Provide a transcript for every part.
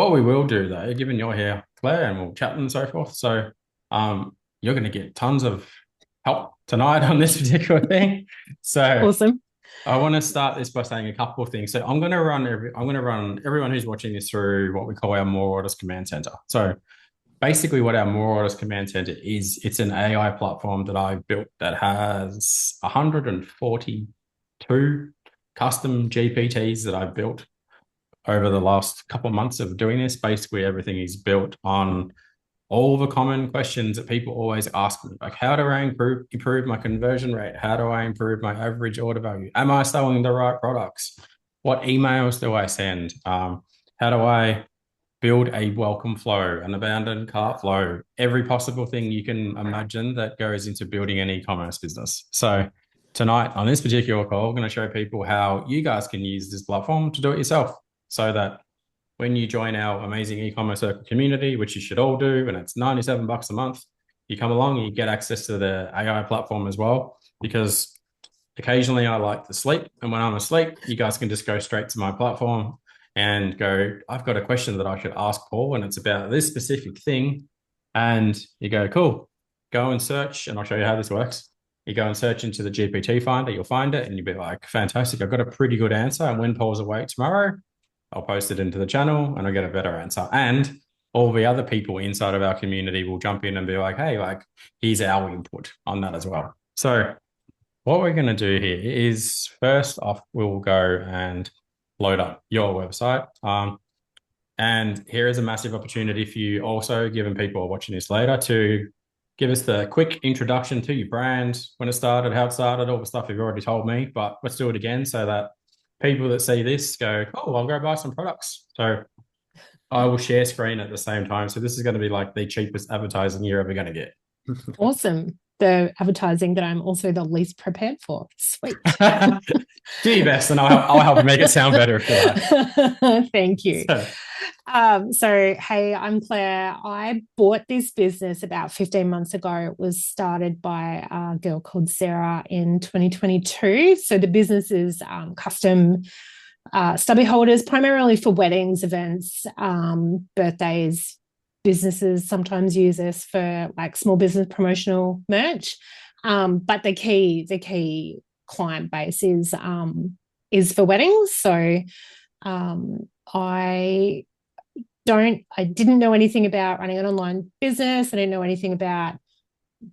what we will do though, given you're here, Claire, and we'll chat and so forth. So, you're going to get tons of help tonight on this particular thing. So, Awesome. I want to start this by saying a couple of things. So, I'm going to run everyone who's watching this through what we call our More Orders Command Center. So, basically, what our More Orders Command Center is, it's an AI platform that I've built that has 142 custom GPTs that I've built over the last couple of months of doing this. Basically, everything is built on all the common questions that people always ask me, like how do I improve my conversion rate? How do I improve my average order value? Am I selling the right products? What emails do I send? How do I build a welcome flow, an abandoned cart flow, every possible thing you can imagine that goes into building an e-commerce business. So tonight on this particular call, I'm going to show people how you guys can use this platform to do it yourself so that when you join our amazing e-commerce circle community, which you should all do, and it's $97 a month, you come along and you get access to the AI platform as well, because occasionally I like to sleep. And when I'm asleep, you guys can just go straight to my platform and go, I've got a question that I should ask Paul, and it's about this specific thing. And you go, cool, go and search, and I'll show you how this works. You go and search into the GPT finder, you'll find it, and you'll be like, fantastic, I've got a pretty good answer. And when Paul's awake tomorrow, I'll post it into the channel and I'll get a better answer. And all the other people inside of our community will jump in and be like, hey, like, here's our input on that as well. So what we're going to do here is first off, we'll go and load up your website. And here is a massive opportunity for you also, given people are watching this later, to give us the quick introduction to your brand, when it started, how it started, all the stuff you've already told me, but let's do it again so that people that see this go, oh, I'll go buy some products. So I will share screen at the same time. So this is going to be like the cheapest advertising you're ever going to get. Awesome. The advertising that I'm also the least prepared for. Sweet. Do your best and I'll help make it sound better if you like. Thank you. So, So, hey, I'm Claire. I bought this business about 15 months ago. It was started by a girl called Sarah in 2022. So the business is custom stubby holders, primarily for weddings, events, birthdays. Businesses sometimes use this for like small business promotional merch. But the key client base is for weddings. So I didn't know anything about running an online business. I didn't know anything about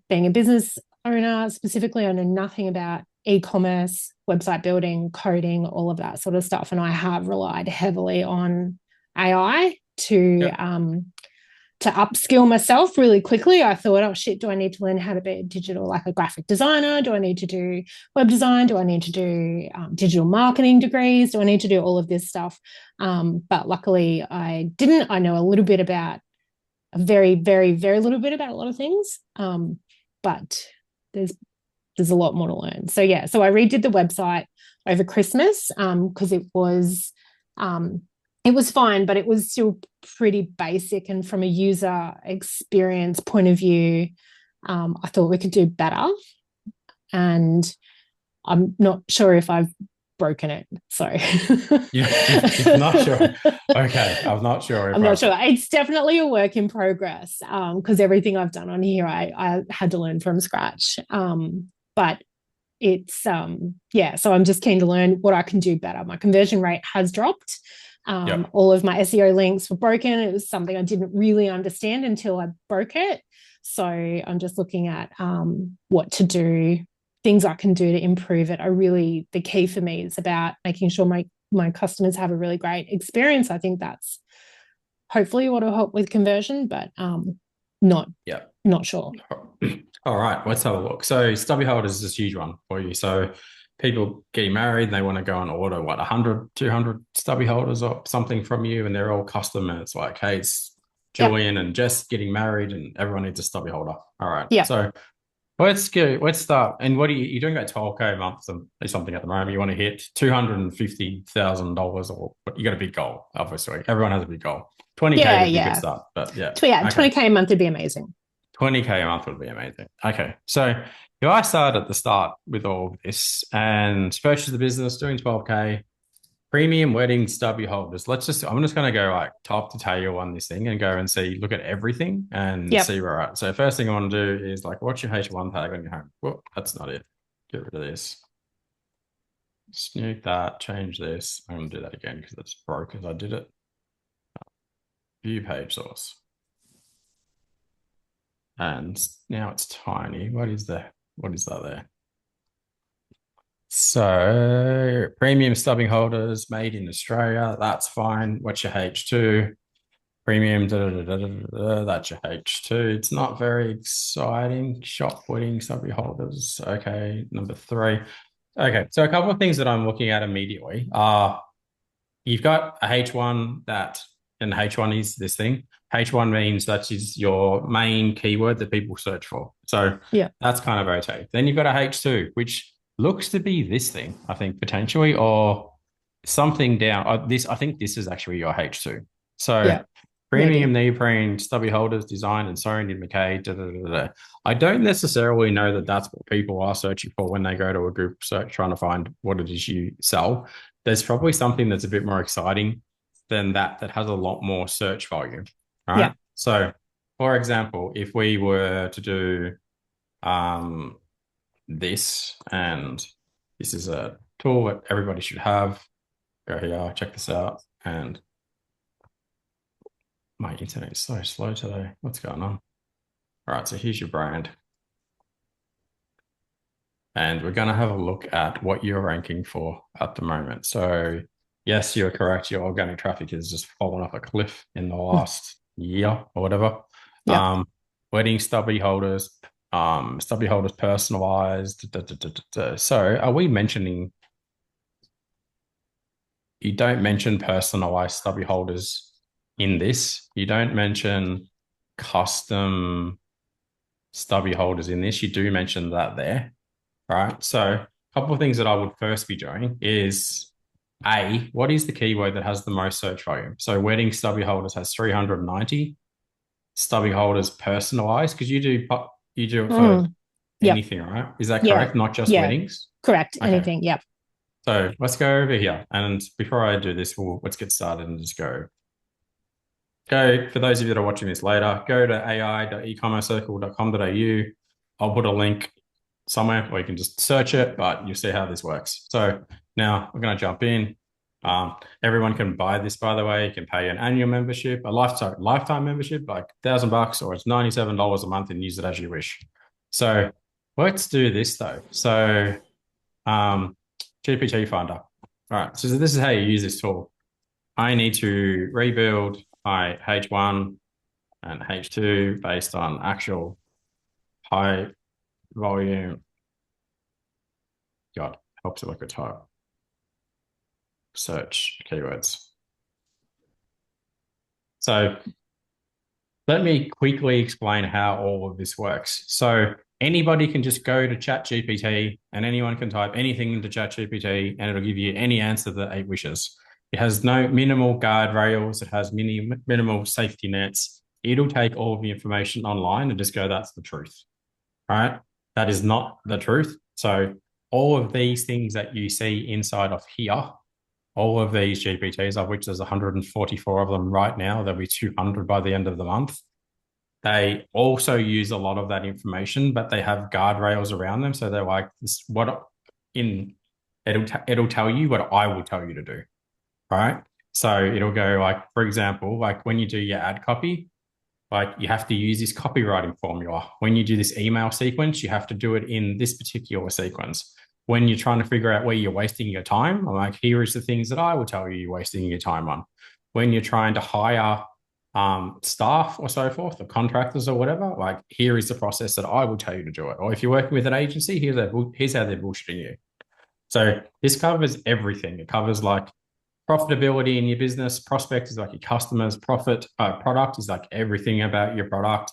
being a business owner specifically. I know nothing about e-commerce, website building, coding, all of that sort of stuff. And I have relied heavily on AI yep. to upskill myself really quickly. I thought, oh shit, do I need to learn how to be a digital, like a graphic designer? Do I need to do web design? Do I need to do digital marketing degrees? Do I need to do all of this stuff? But luckily I didn't. I know a little bit about a very, very, very little bit about a lot of things. But there's a lot more to learn. So yeah, so I redid the website over Christmas because it was fine, but it was still pretty basic. And from a user experience point of view, I thought we could do better. And I'm not sure if I've broken it. So You're not sure. Okay. I'm not sure. I'm not sure. It's definitely a work in progress because everything I've done on here, I had to learn from scratch. But it's, yeah, so I'm just keen to learn what I can do better. My conversion rate has dropped. Yep. All of my SEO links were broken. It was something I didn't really understand until I broke it. So I'm just looking at what to do, things I can do to improve it. The key for me is about making sure my customers have a really great experience. I think that's hopefully what will help with conversion, but not Yep. not sure. All right, let's have a look. So stubby holders is a huge one for you. So people getting married, and they want to go and order what, 100, 200 stubby holders or something from you, and they're all custom. And it's like, hey, it's Yep. Julian and Jess getting married, and everyone needs a stubby holder. All right. Yep. So let's go. Let's start. And what are you're doing about 12K a month or something at the moment? You want to hit $250,000, or you got a big goal, obviously. Everyone has a big goal. 20K Yeah, would be a good yeah. start. But yeah. So yeah, Okay. 20K a month would be amazing. 20K a month would be amazing. Okay. So I started at the start with all of this and purchased the business doing 12K. Premium wedding stubby holders. I'm just going to go like top to tail on this thing and go and see, look at everything and Yep. see where we're at. So first thing I want to do is like, what's your H1 tag on your home? Well, that's not it. Get rid of this. Snoot that, change this. I'm going to do that again because it's broke as I did it. View page source. And now it's tiny. What is that there? So premium stubbing holders made in Australia. That's fine. What's your H2? Premium, that's your H2. It's not very exciting. Shop wedding stubby holders. Okay, number 3. Okay, so a couple of things that I'm looking at immediately are you've got a H1 and H1 is this thing. H1 means that is your main keyword that people search for. So Yeah. that's kind of okay. Then you've got a H2, which looks to be this thing, I think, potentially, or something down. I think this is actually your H2. So Yeah. premium Maybe. neoprene stubby holders designed and sewn in Mackay. I don't necessarily know that that's what people are searching for when they go to a group search trying to find what it is you sell. There's probably something that's a bit more exciting than that has a lot more search volume. Right. Yeah. So, for example, if we were to do this, and this is a tool that everybody should have. Go here, check this out. And my internet is so slow today. What's going on? All right, so here's your brand. And we're going to have a look at what you're ranking for at the moment. So, yes, you're correct. Your organic traffic has just fallen off a cliff in the last year or whatever. Yeah. Wedding stubby holders personalized. So, are we mentioning? You don't mention personalized stubby holders in this. You don't mention custom stubby holders in this. You do mention that there, right? So a couple of things that I would first be doing is what is the keyword that has the most search volume? So wedding stubby holders has 390 stubby holders personalized because you do it for Yep. anything, right? Is that Yeah. correct? Not just Yeah. weddings? Correct. Okay. Anything. Yep. So let's go over here. And before I do this, let's get started and just go, for those of you that are watching this later, go to ai.ecommercecircle.com.au. I'll put a link somewhere where you can just search it, but you'll see how this works. So now we're going to jump in. Everyone can buy this, by the way. You can pay an annual membership, a lifetime membership, like $1,000, or it's $97 a month and use it as you wish. So let's do this though. So GPT Finder. All right. So this is how you use this tool. I need to rebuild my H1 and H2 based on actual high volume. God, helps it look at type. Search keywords. So let me quickly explain how all of this works. So anybody can just go to ChatGPT and anyone can type anything into ChatGPT and it'll give you any answer that it wishes. It has no minimal guardrails. It has minimal safety nets. It'll take all of the information online and just go, that's the truth, right? That is not the truth. So all of these things that you see inside of here, all of these GPTs, of which there's 144 of them right now, there'll be 200 by the end of the month. They also use a lot of that information, but they have guardrails around them. So they're like, it'll tell you what I will tell you to do, right? So it'll go like, for example, like when you do your ad copy, like you have to use this copywriting formula. When you do this email sequence, you have to do it in this particular sequence. When you're trying to figure out where you're wasting your time, I'm like, here is the things that I will tell you you're wasting your time on. When you're trying to hire staff or so forth, or contractors or whatever, like here is the process that I will tell you to do it. Or if you're working with an agency, here's how they're bullshitting you. So this covers everything. It covers like profitability in your business. Prospect is like your customers. Product is like everything about your product.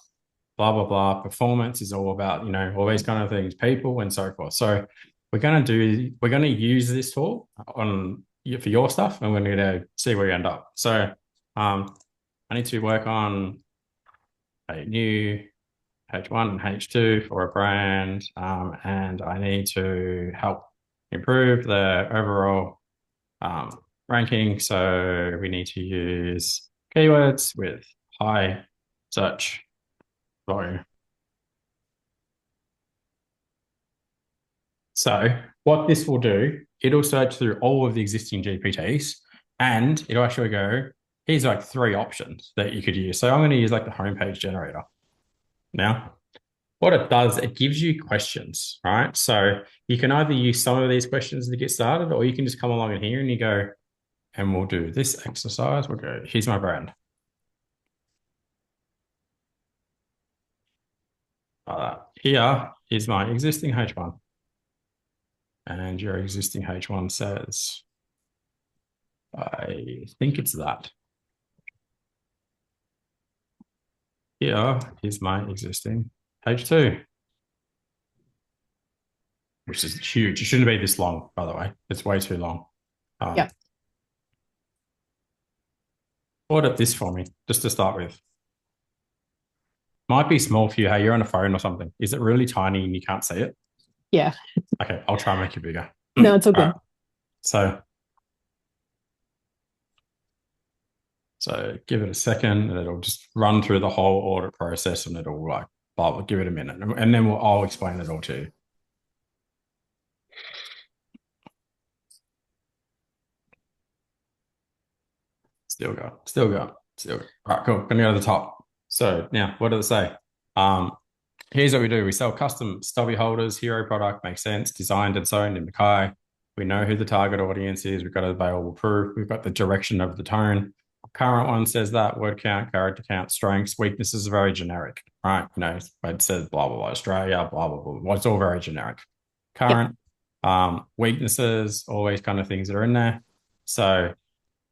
Blah blah blah. Performance is all about all these kind of things, people and so forth. So we're going to use this tool for your stuff, and we're going to see where we end up. So I need to work on a new H1 and H2 for a brand, and I need to help improve the overall ranking. So we need to use keywords with high search volume. So what this will do, it'll search through all of the existing GPTs and it'll actually go, here's like 3 options that you could use. So I'm going to use like the homepage generator. Now, what it does, it gives you questions, right? So you can either use some of these questions to get started, or you can just come along in here and you go, and we'll do this exercise. We'll go, here's my brand. Here is my existing H1. And your existing H1 says, I think it's that. Here is my existing H2, which is huge. It shouldn't be this long, by the way. It's way too long. Yeah. Audit this for me, just to start with. Might be small for you. Hey, you're on a phone or something. Is it really tiny and you can't see it? Yeah. Okay, I'll try and make it bigger. No, it's all good. Right. So give it a second and it'll just run through the whole audit process and it'll like, I'll give it a minute and then I'll explain it all to you. Still go. All right, cool. Gonna go to the top. So now what does it say? Here's what we do. We sell custom stubby holders, hero product, makes sense, designed and sewn in Mackay. We know who the target audience is. We've got available proof. We've got the direction of the tone. Current one says that word count, character count, strengths, weaknesses are very generic, right? You know, it says blah, blah, blah, Australia, blah, blah, blah. Well, it's all very generic. Current, weaknesses, always kind of things that are in there. So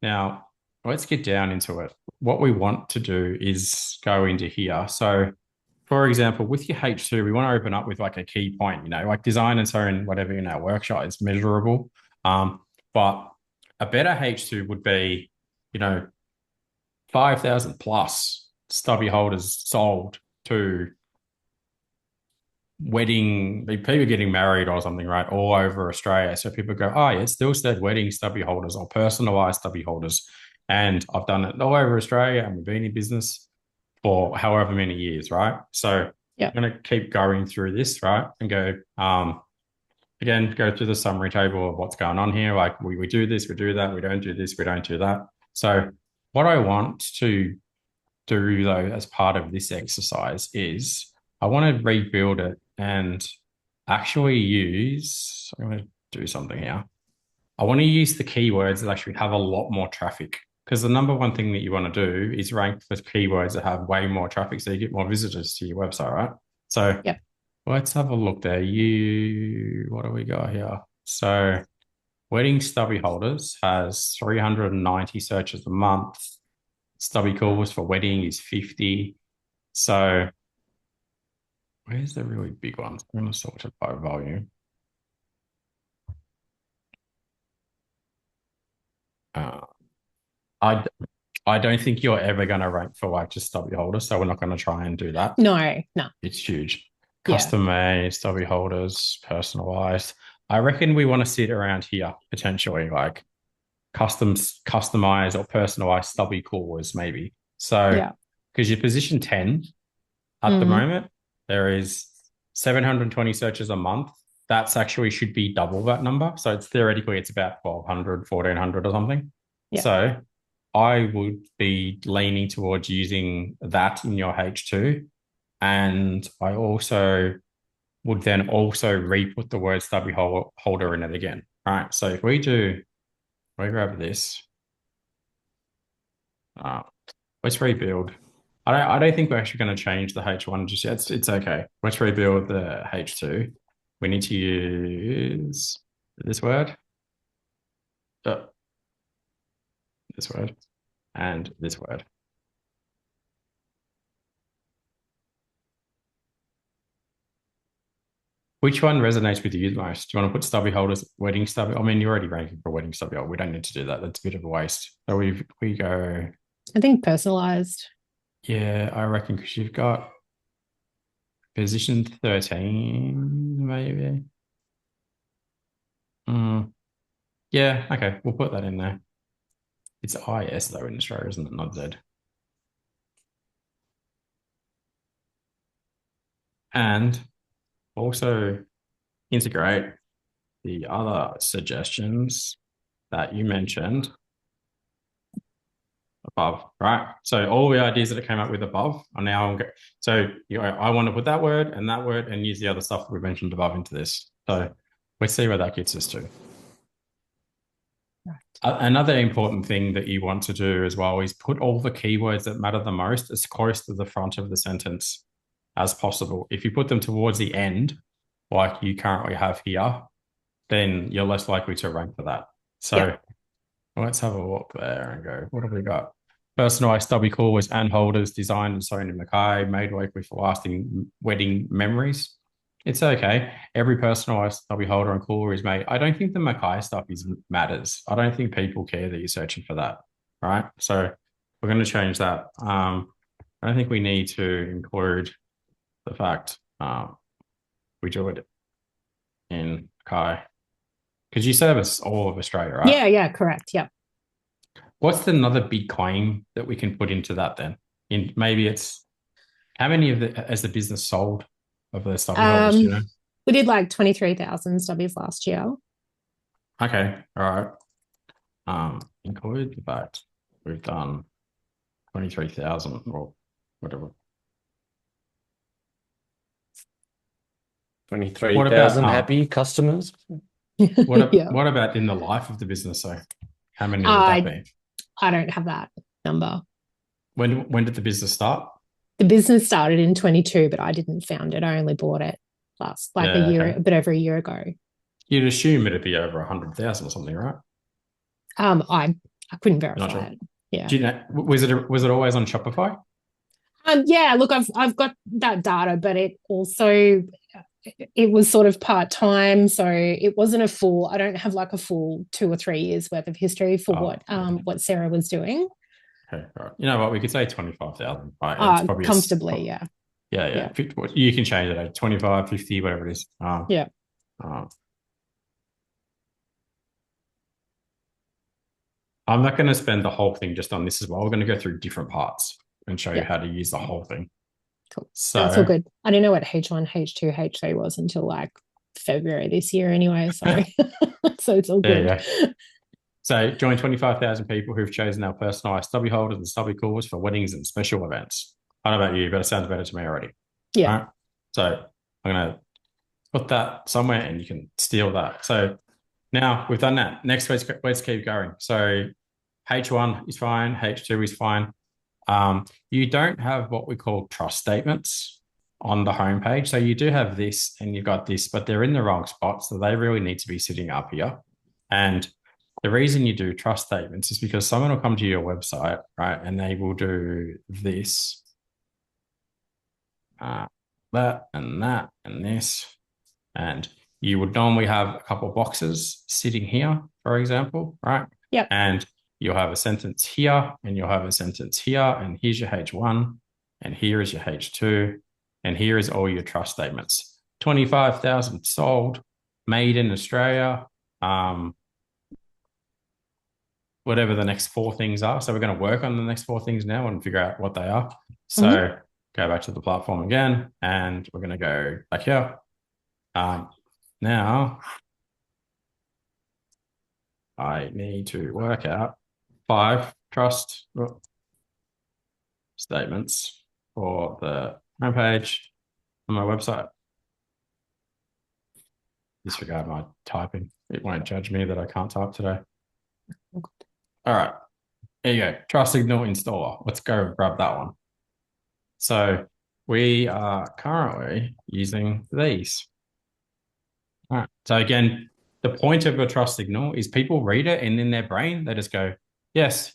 now let's get down into it. What we want to do is go into here. So for example, with your H2, we want to open up with like a key point, you know, like design and so on, whatever in our workshop is measurable. But a better H2 would be, you know, 5,000 plus stubby holders sold to people getting married or something, right? All over Australia. So people go, oh, yeah, it still said wedding stubby holders or personalized stubby holders. And I've done it all over Australia and we've been in business for however many years, right? So I'm going to keep going through this, right? And go, again, go through the summary table of what's going on here. Like we do this, we do that, we don't do this, we don't do that. So what I want to do though, as part of this exercise is I want to rebuild it and actually I'm going to do something here. I want to use the keywords that actually have a lot more traffic. Because the number one thing that you want to do is rank for keywords that have way more traffic so you get more visitors to your website, right? So let's have a look there. What do we got here? So wedding stubby holders has 390 searches a month. Stubby calls for wedding is 50. So where's the really big ones? I'm going to sort it by volume. I don't think you're ever going to rank for like just stubby holders, so we're not going to try and do that. No. It's huge. Custom made, stubby holders, personalized. I reckon we want to sit around here potentially, like customized or personalized stubby callers, maybe. So because you're position 10 at the moment, there is 720 searches a month. That's actually should be double that number. So it's theoretically it's about 1,200, 1,400 or something. So I would be leaning towards using that in your H2. And I also would then also re-put the word stubby holder in it again. All right. So if we grab this, let's rebuild. I don't think we're actually going to change the H1 just yet. It's okay. Let's rebuild the H2. We need to use this word. This word. And this word. Which one resonates with you the most? Do you want to put stubby holders, wedding stubby? I mean, you're already ranking for wedding stubby. We don't need to do that. That's a bit of a waste. So we go. I think personalized. Yeah, I reckon because you've got position 13, maybe. Yeah, okay. We'll put that in there. It's IS though in Australia, isn't it? Not Z. And also integrate the other suggestions that you mentioned above, right? So all the ideas that I came up with above are now, so I want to put that word and use the other stuff that we mentioned above into this. So let's see where that gets us to. Right. Another important thing that you want to do as well is put all the keywords that matter the most as close to the front of the sentence as possible. If you put them towards the end, like you currently have here, then you're less likely to rank for that. So let's have a look there and go, what have we got? Personalized stubby coolers and holders designed and sewn in Mackay, made with lasting wedding memories. It's okay. Every personalized stubby holder and cooler is made. I don't think the Mackay stuff matters. I don't think people care that you're searching for that, right? So we're going to change that. I don't think we need to include the fact we do it in Mackay because you service all of Australia, right? Yeah, correct. Yep. What's another big claim that we can put into that then? Maybe it's how many has the business sold of the stubby holders, do you know? We did like 23,000 stubbies last year. Okay, all right. Include the fact we've done 23,000 or whatever. 23,000 happy customers. What about in the life of the business? So how many would that be? I don't have that number. When did the business start? The business started in 22, but I didn't found it. I only bought it a bit over a year ago. You'd assume it'd be over 100,000 or something, right? I couldn't verify it. Yeah. Do you know, was it always on Shopify? Yeah, look, I've got that data, but it was sort of part-time, so it wasn't a full. I don't have like a full 2 or 3 years worth of history for what Sarah was doing. Okay, right. You know what? We could say 25,000. Right? It's probably comfortably, yeah. Yeah. You can change it. 25, 50, whatever it is. Yeah. I'm not going to spend the whole thing just on this as well. We're going to go through different parts and show you how to use the whole thing. Cool. So that's all good. I didn't know what H1, H2, H3 was until like February this year anyway. So, so it's all good. Yeah. So join 25,000 people who've chosen our personalized stubby holders and stubby coolers for weddings and special events. I don't know about you, but it sounds better to me already. Yeah. Right? So I'm going to put that somewhere and you can steal that. So now we've done that. Next, let's keep going. So H1 is fine. H2 is fine. You don't have what we call trust statements on the homepage. So you do have this and you've got this, but they're in the wrong spot. So they really need to be sitting up here. And the reason you do trust statements is because someone will come to your website, right? And they will do this, that and this. And you would normally have a couple of boxes sitting here, for example, right? Yep. And you'll have a sentence here and you'll have a sentence here. And here's your H1 and here is your H2. And here is all your trust statements. 25,000 sold, made in Australia, whatever the next 4 things are. So we're going to work on the next 4 things now and figure out what they are. So go back to the platform again, and we're going to go back here. Now, I need to work out 5 trust statements for the homepage on my website. Disregard my typing. It won't judge me that I can't type today. All right. There you go. Trust Signal installer. Let's go grab that one. So we are currently using these. All right. So again, the point of a trust signal is people read it and in their brain, they just go, yes,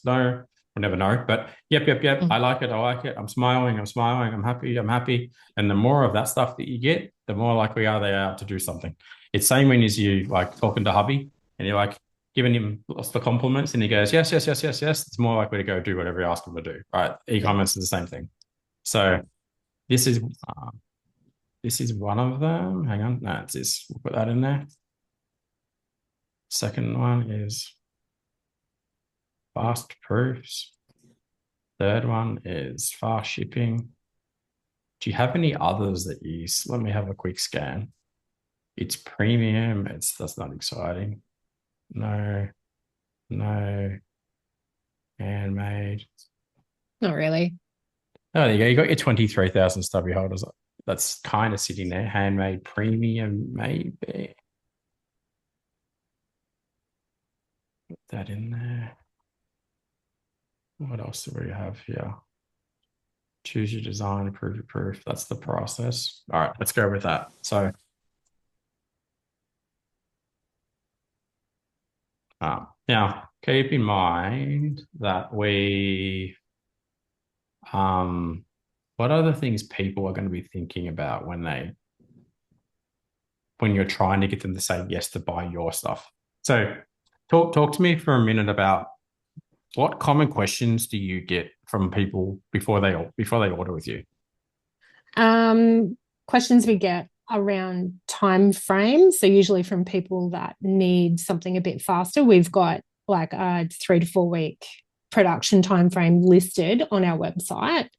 no. We'll never know, but yep. I like it. I'm smiling. I'm happy. And the more of that stuff that you get, the more likely they are to do something. It's same when you like talking to hubby and you're like giving him lots of compliments and he goes, yes. It's more likely to go do whatever you ask him to do, right? E-commerce is the same thing. So this is one of them. Hang on. No, it's this. We'll put that in there. Second one is fast proofs. Third one is fast shipping. Do you have any others that you use? Let me have a quick scan. It's premium. That's not exciting. No. Handmade. Not really. Oh, there you go. You got your 23,000 stubby holders. That's kind of sitting there. Handmade premium, maybe. Put that in there. What else do we have here? Choose your design, approve your proof. That's the process. All right, let's go with that. So, now keep in mind that what other things people are going to be thinking about when you're trying to get them to say yes to buy your stuff. So talk to me for a minute about what common questions do you get from people before they order with you? Questions we get around time frames. So usually from people that need something a bit faster. We've got like a 3 to 4 week production time frame listed on our website.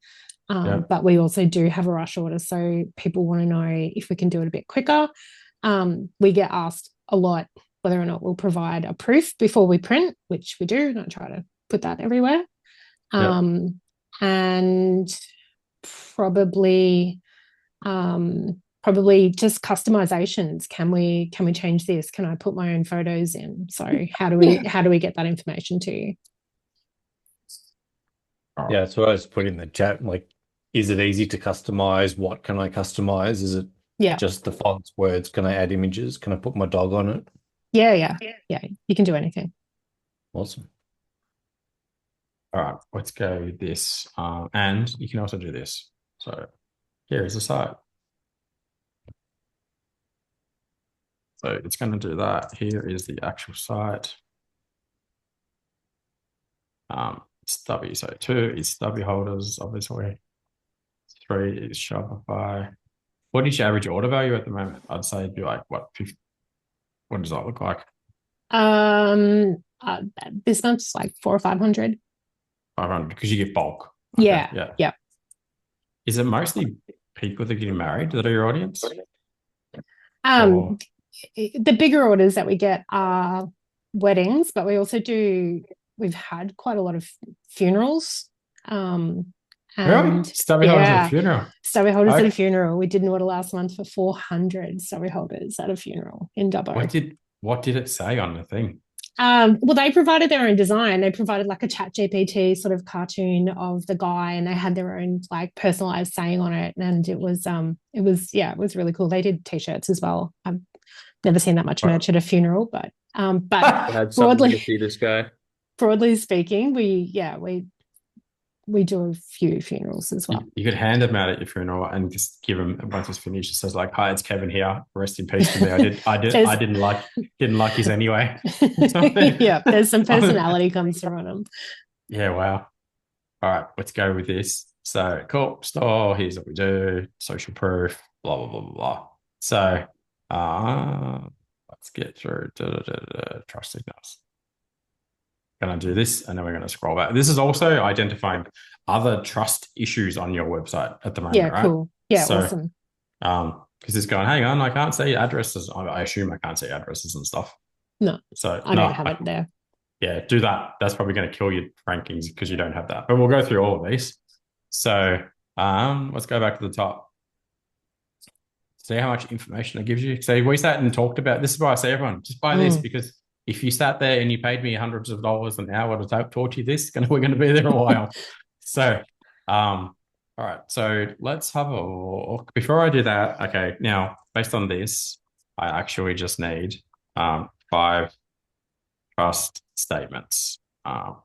But we also do have a rush order. So people want to know if we can do it a bit quicker. We get asked a lot whether or not we'll provide a proof before we print, which we do. Don't try to put that everywhere. And probably just customizations. Can we change this? Can I put my own photos in? So how do we get that information to you? Yeah, that's what I was putting in the chat. Like, is it easy to customize? What can I customize? Is it just the fonts, words? Can I add images? Can I put my dog on it? Yeah. You can do anything. Awesome. All right, let's go with this. And you can also do this. So here is the site. So it's going to do that. Here is the actual site. Stubby. So 2 is stubby holders, obviously. 3 is Shopify. What is your average order value at the moment? I'd say it'd be like what? 50, what does that look like? This month's like 400 or 500. 500 because you get bulk. Okay, yeah. Is it mostly people that are getting married that are your audience? The bigger orders that we get are weddings, but we also we've had quite a lot of funerals. Really? Stubby holders at a funeral? Stubby holders at a funeral. We did an order last month for 400 stubby holders at a funeral in Dubbo. What did it say on the thing? Well, they provided their own design. They provided like a chat GPT sort of cartoon of the guy, and they had their own like personalized saying on it. And it was really cool. They did t-shirts as well. I've never seen that much merch at a funeral, but I had something to see this guy. Broadly speaking, we do a few funerals as well. You could hand them out at your funeral and just give them, once it's finished, it says like, "Hi, it's Kevin here. Rest in peace to me. I didn't like his anyway." Yeah, there's some personality comes through on them. Yeah, wow. All right, let's go with this. So, cool. Store, here's what we do. Social proof, blah, blah, blah, blah, blah. So, let's get through trust signals. Going to do this, and then we're going to scroll back. This is also identifying other trust issues on your website at the moment, right? Cool. Yeah, so, awesome. Because it's going, hang on, I can't see addresses. I assume I can't see addresses and stuff. No, so I don't have it there. Yeah, do that. That's probably going to kill your rankings because you don't have that. But we'll go through all of these. So let's go back to the top. See how much information it gives you. So we sat and talked about, this is why I say everyone, just buy this, because if you sat there and you paid me hundreds of dollars an hour to taught you this, we're going to be there a while. So, all right. So let's have a look. Before I do that, okay, now, based on this, I actually just need 5 trust statements for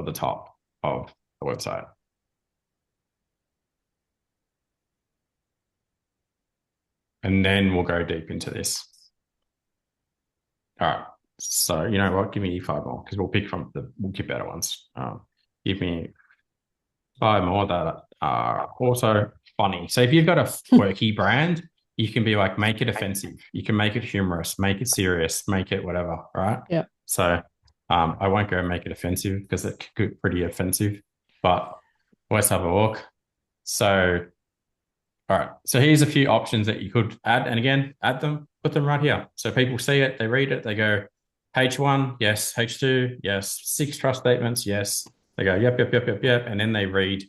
the top of the website. And then we'll go deep into this. All right. So, you know what? Give me 5 more because we'll keep better ones. Give me 5 more that are also funny. So if you've got a quirky brand, you can be like, make it offensive. You can make it humorous, make it serious, make it whatever, right? Yeah. So I won't go and make it offensive because it could get pretty offensive, but let's have a look. So, all right. So here's a few options that you could add. And again, add them, put them right here. So people see it, they read it, they go, page 1, yes. Page 2, yes. 6 trust statements, yes. They go, yep. And then they read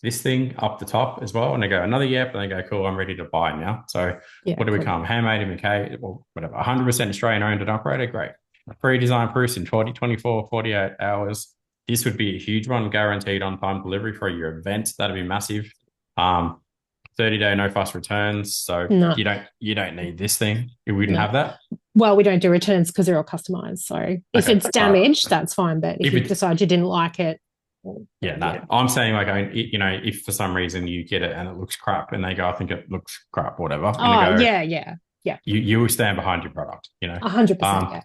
this thing up the top as well. And they go, another yep. And they go, cool, I'm ready to buy now. So what do we come? Handmade in Mackay, or whatever, 100% Australian owned and operated. Great. Pre-design proofs in 24, 48 hours. This would be a huge one, guaranteed on-time delivery for your event. That'd be massive. 30-day no fuss returns. So you don't need this thing. You wouldn't have that. Well, we don't do returns because they're all customized. So if it's damaged, that's fine. But if you decide you didn't like it, I'm saying if for some reason you get it and it looks crap, and they go, I think it looks crap, whatever. Yeah. You will stand behind your product. 100%.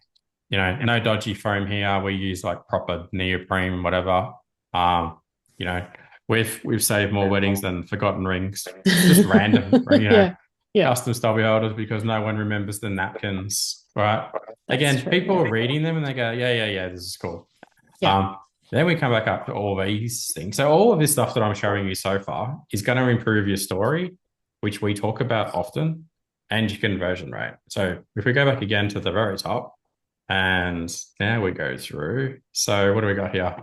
No dodgy foam here. We use like proper neoprene, whatever. We've saved more weddings than forgotten rings. Just random, custom stubby holders because no one remembers the napkins, right? Again, people are reading them and they go, yeah, this is cool. Then we come back up to all these things. So all of this stuff that I'm showing you so far is going to improve your story, which we talk about often, and your conversion rate. So if we go back again to the very top, and now we go through. So what do we got here?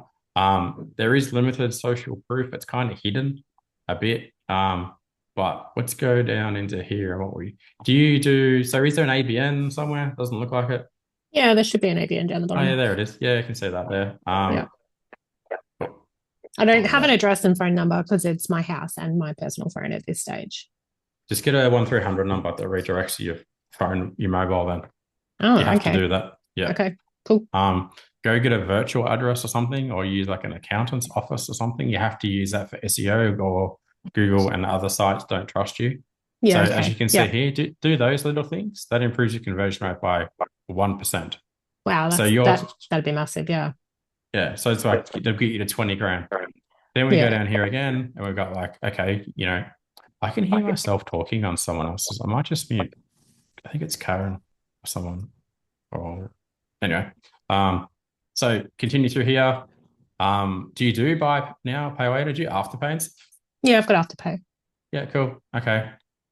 There is limited social proof. It's kind of hidden a bit. But let's go down into here. So is there an ABN somewhere? Doesn't look like it. Yeah, there should be an ABN down the bottom. Oh yeah, there it is. Yeah, you can see that there. I don't have an address and phone number because it's my house and my personal phone at this stage. Just get a 1300 number that redirects to your phone, your mobile then. Oh, you have to do that. Yeah. Okay, cool. Go get a virtual address or something, or use like an accountant's office or something. You have to use that for SEO, or Google and other sites don't trust you. Yeah. So as you can see here, do those little things. That improves your conversion rate by 1%. Wow. That'd be massive. Yeah. Yeah. So it's like, they'll get you to 20 grand. Then we go down here again and we've got like, okay, I can hear myself talking on someone else's. I might just mute. I think it's Karen or someone. Or anyway. So continue through here. Do you do buy now, pay later? Do you afterpays? Yeah, I've got afterpay. Yeah, cool. Okay.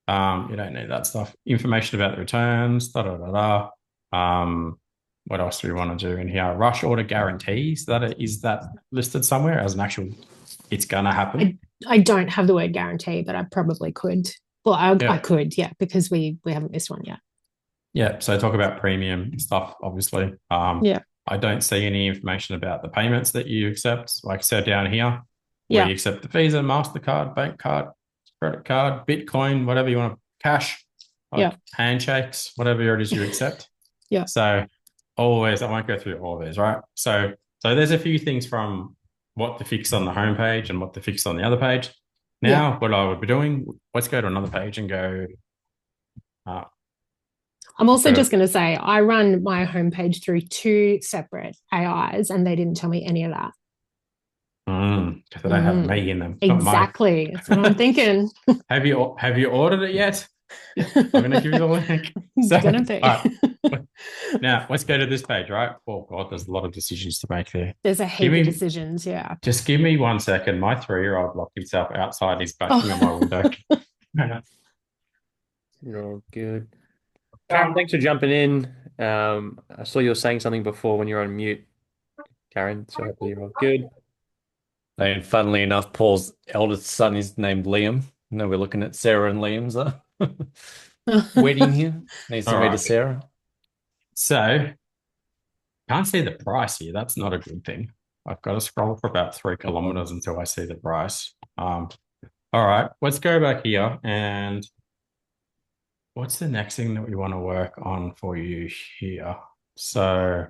You don't need that stuff. Information about the returns. What else do we want to do in here? Rush order guarantees. Is that listed somewhere as an actual? It's gonna happen. I don't have the word guarantee, but I probably could. Well, I could, because we haven't missed one yet. Yeah. So talk about premium stuff, obviously. I don't see any information about the payments that you accept. Like I said down here, where you accept the Visa, MasterCard, bank card, credit card, Bitcoin, whatever you want, cash, handshakes, whatever it is you accept. So always, I won't go through all of these, right? So there's a few things from what to fix on the homepage and what to fix on the other page. Now, what I would be doing, let's go to another page and go. I'm also just going to say I run my homepage through 2 separate AIs and they didn't tell me any of that. Because they don't have me in them. Exactly. That's what I'm thinking. Have you ordered it yet? I'm going to give you the link. Right. Now, let's go to this page, right? Oh, God, there's a lot of decisions to make there. There's a heap of decisions, Just give me 1 second. My 3-year-old locked himself outside. He's bashing on my window. You're all good. Karen, thanks for jumping in. I saw you were saying something before when you were on mute, Karen, so hopefully you're all good. And funnily enough, Paul's eldest son is named Liam. No, we're looking at Sarah and Liam's wedding here. Needs to meet a Sarah. So, can't see the price here. That's not a good thing. I've got to scroll for about 3 kilometers until I see the price. All right, let's go back here. And what's the next thing that we want to work on for you here? So,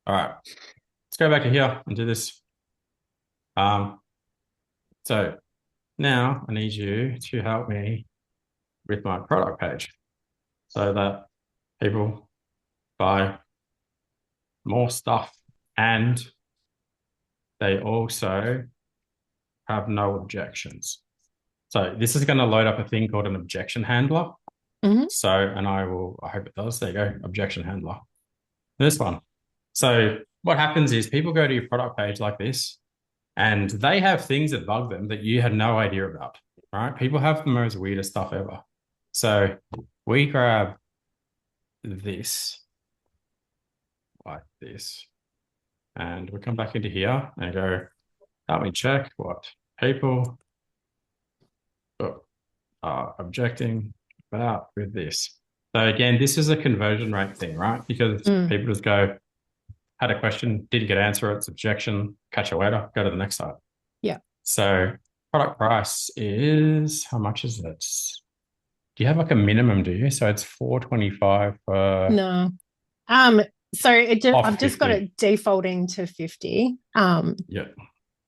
all right, let's go back here and do this. So now I need you to help me with my product page so that people buy more stuff and they also have no objections. So this is going to load up a thing called an objection handler. So, and I hope it does. There you go, objection handler. This one. So what happens is people go to your product page like this, and they have things that bug them that you had no idea about, right? People have the most weirdest stuff ever. So we grab this, like this, and we come back into here and go, help me check what people are objecting about with this. So again, this is a conversion rate thing, right? Because people just go, had a question, didn't get an answer, it's objection, catch you later, go to the next site. Yeah. So product price is, how much is it? Do you have like a minimum, do you? So it's $4.25 for... No. So I've just got it defaulting to 50. Yeah.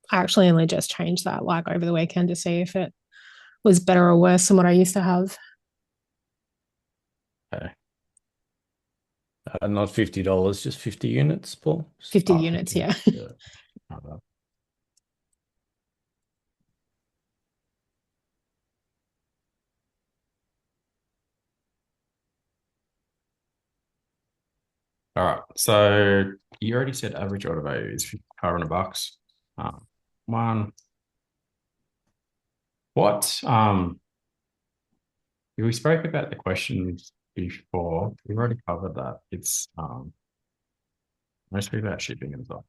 I actually only just changed that like over the weekend to see if it was better or worse than what I used to have. Okay. Not $50, just 50 units, Paul. 50 units, 50. Yeah. All right. So you already said average order value is $500. We spoke about the questions before. We've already covered that. It's mostly about shipping and stuff.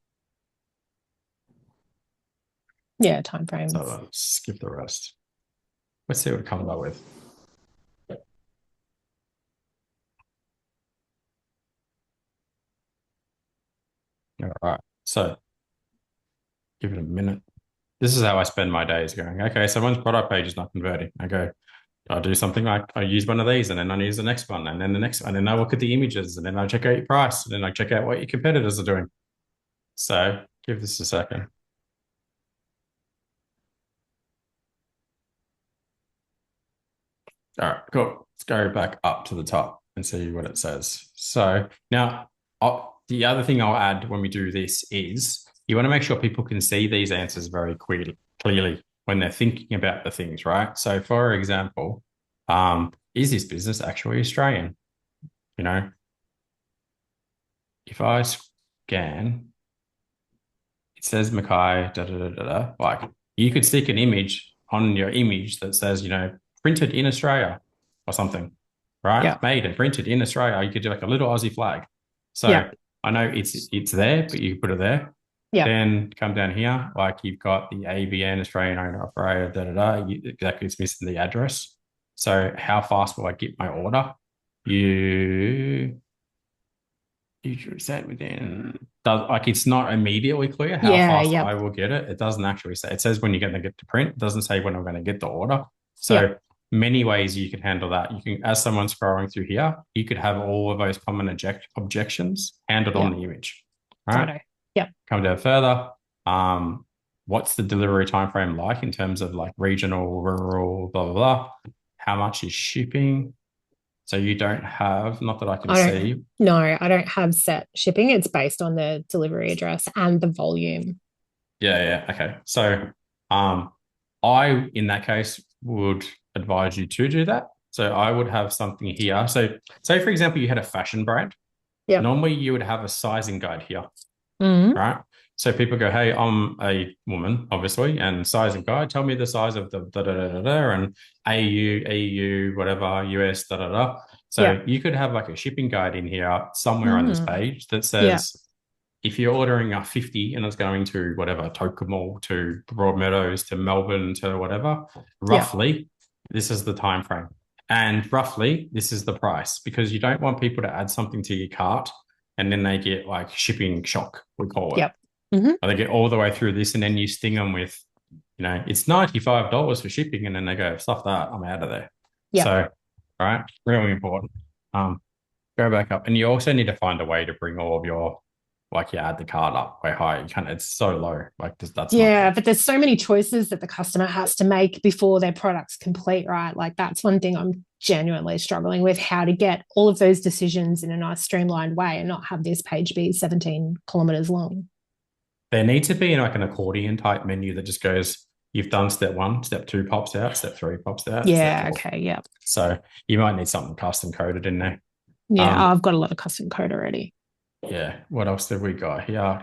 Yeah, time frames. So skip the rest. Let's see what it comes up with. All right. So give it a minute. This is how I spend my days going, okay, someone's product page is not converting. I go, I'll do something like I use one of these and then I use the next one and then the next one. And then I look at the images and then I check out your price and then I check out what your competitors are doing. So give this a second. All right, cool. Let's go back up to the top and see what it says. So now the other thing I'll add when we do this is you want to make sure people can see these answers very clearly when they're thinking about the things, right? So for example, is this business actually Australian? You know, if I scan, it says Mackay, like you could stick an image on your image that says, you know, printed in Australia or something, right? Yeah. Made and printed in Australia. You could do like a little Aussie flag. So yeah. I know it's there, but you put it there. Yeah. Then come down here, like you've got the ABN, Australian owner operator, exactly, it's missing the address. So how fast will I get my order? You should set within, like it's not immediately clear how fast I will get it. It doesn't actually say. It says when you're going to get to print. It doesn't say when I'm going to get the order. So many ways you can handle that. You can, as someone scrolling through here, you could have all of those common objections handled on the image. All right. Yep. Come down further. What's the delivery time frame like in terms of like regional, rural, blah, blah, blah? How much is shipping? So you don't have, not that I can see. No, I don't have set shipping. It's based on the delivery address and the volume. Yeah. Okay. So I, in that case, would advise you to do that. So I would have something here. So say, for example, you had a fashion brand. Yeah. Normally you would have a sizing guide here. Mm-hmm. Right. So people go, hey, I'm a woman, obviously, and sizing guide, tell me the size of the and AU, whatever, US, So you could have like a shipping guide in here somewhere on this page that says, if you're ordering a 50 and it's going to whatever, Tokyo to Broadmeadows to Melbourne to whatever, roughly, this is the time frame. And roughly, this is the price, because you don't want people to add something to your cart and then they get like shipping shock, we call it. Yep. Mm-hmm. Or they get all the way through this and then you sting them with, you know, it's $95 for shipping, and then they go, stuff that, I'm out of there. Yep. So, right, really important. Go back up. And you also need to find a way to bring all of your, like, you add the card up way high. You can't, it's so low. Like that's but there's so many choices that the customer has to make before their product's complete, right? Like that's one thing I'm genuinely struggling with, how to get all of those decisions in a nice streamlined way and not have this page be 17 kilometers long. There needs to be like an accordion type menu that just goes, you've done step 1, step 2 pops out, step 3 pops out. Yeah, okay, yeah. So you might need something custom coded in there. Yeah, I've got a lot of custom code already. yeah, what else have we got here?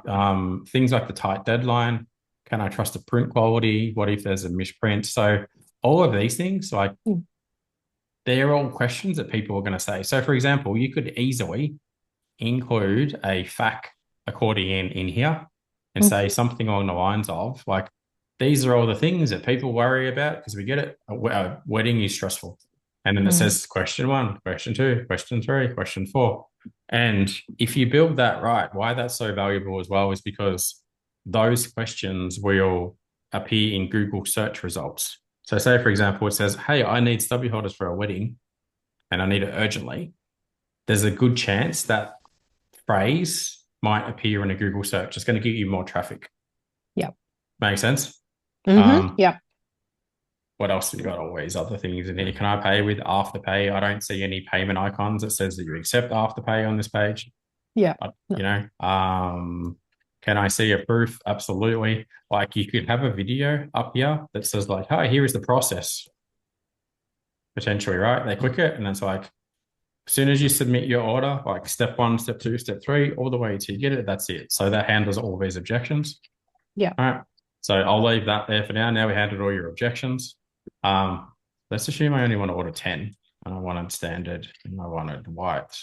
Things like the tight deadline. Can I trust the print quality? What if there's a misprint? So all of these things, like they're all questions that people are going to say. So for example, you could easily include a FAQ accordion in here and say something along the lines of like, these are all the things that people worry about because we get it. A wedding is stressful. And then it says question 1, question 2, question 3, question 4. And if you build that right, why that's so valuable as well is because those questions will appear in Google search results. So say, for example, it says, hey, I need stubby holders for a wedding and I need it urgently. There's a good chance that phrase might appear in a Google search. It's going to give you more traffic. Yep. Make sense? Yep. What else have you got? Always other things in here. Can I pay with Afterpay? I don't see any payment icons that says that you accept Afterpay on this page. Yeah. You know, can I see a proof? Absolutely. Like you could have a video up here that says like, hi, here is the process. Potentially, right? They click it and it's like, as soon as you submit your order, like step 1, step 2, step 3, all the way to you get it, that's it. So that handles all these objections. Yeah. All right. So I'll leave that there for now. Now we handled all your objections. Let's assume I only want to order 10 and I wanted standard and I wanted white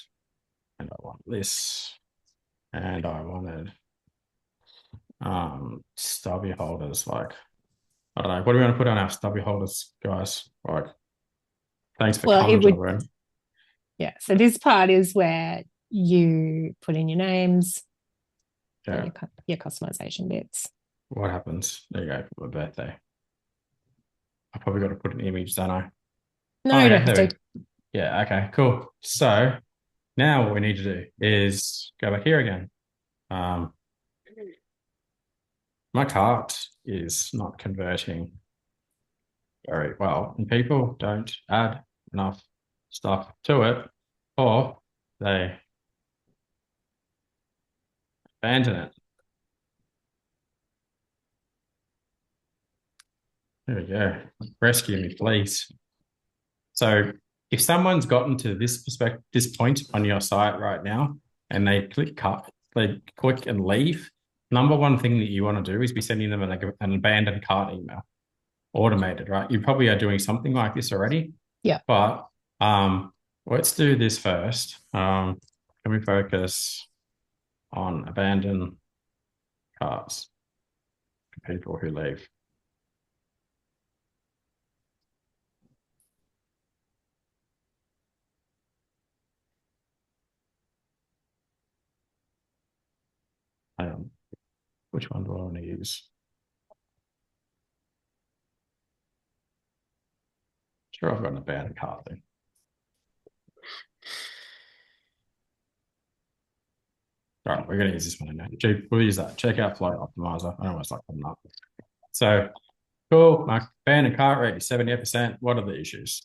and I want this and I wanted stubby holders. Like, I don't know. What do we want to put on our stubby holders, guys? Like, thanks for coming to the room. Yeah. So this part is where you put in your names, and your customization bits. What happens? There you go, for my birthday. I probably got to put an image, don't I? No, you don't have to. Yeah, okay, cool. So now what we need to do is go back here again. My cart is not converting very well, and people don't add enough stuff to it, or they abandon it. There we go. Rescue me, please. So if someone's gotten to this point on your site right now and they click and leave, number one thing that you want to do is be sending them an abandoned cart email, automated, right? You probably are doing something like this already. Yeah. But let's do this first. Can we focus on abandoned carts for people who leave? Which one do I want to use? Sure, I've got an abandoned cart then. All right, we're going to use this one now. We'll use that. Checkout flow optimizer. I don't know what's like coming up. So, cool. My abandoned cart rate is 70%. What are the issues?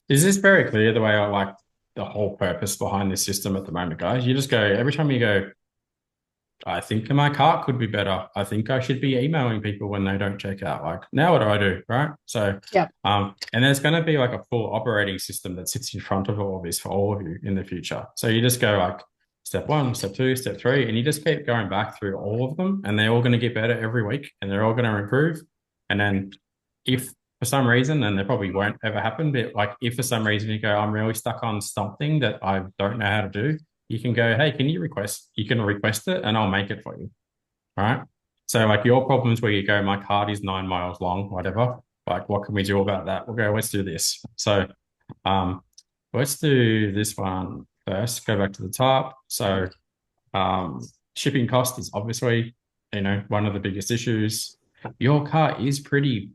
Is this very clear the way I like the whole purpose behind this system at the moment, guys? You just go, every time you go, I think my cart could be better. I think I should be emailing people when they don't check out. Like, now what do I do, right? So, yeah. And there's going to be like a full operating system that sits in front of all of this for all of you in the future. So you just go like step 1, step 2, step 3, and you just keep going back through all of them, and they're all going to get better every week, and they're all going to improve. And then if for some reason, and they probably won't ever happen, but like if for some reason you go, I'm really stuck on something that I don't know how to do, you can go, hey, can you request? You can request it and I'll make it for you. All right. So like your problems where you go, my cart is 9 miles long, whatever. Like, what can we do about that? We'll go, let's do this. So let's do this one first. Go back to the top. So shipping cost is obviously, one of the biggest issues. Your cart is pretty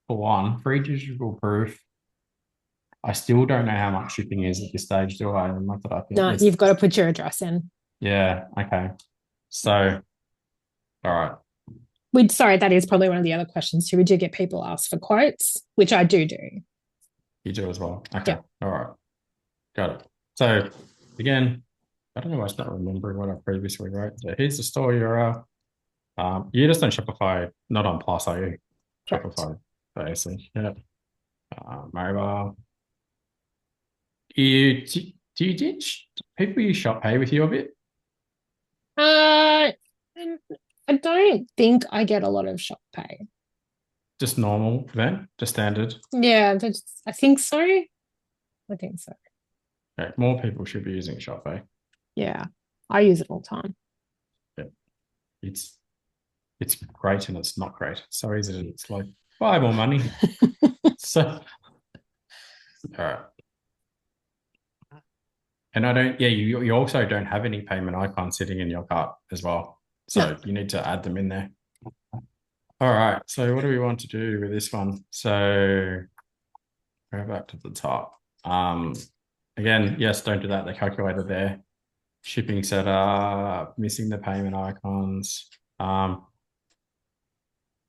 full on, free digital proof. I still don't know how much shipping is at this stage, do I? Not that I think no, you've got to put your address in. Yeah. Okay. So, all right. Sorry, that is probably one of the other questions too. We do get people ask for quotes, which I do. You do as well. Okay. Yeah. All right. Got it. So again, I don't know why it's not remembering what I previously wrote. So here's the store URL. You're just on Shopify, not on Plus, are you? Correct. Shopify, basically. Yeah. Mobile. Do Do you people use Shop Pay with you a bit? I don't think I get a lot of Shop Pay. Just normal then? Just standard? Yeah, I think so. I think so. Okay, more people should be using Shop Pay. Yeah, I use it all the time. Yeah. It's great and it's not great. It's so easy. It's like, buy more money. So, all right. And you also don't have any payment icons sitting in your cart as well. So you need to add them in there. All right. So what do we want to do with this one? So go back to the top. Again, yes, don't do that. The calculator there. Shipping setup, missing the payment icons. All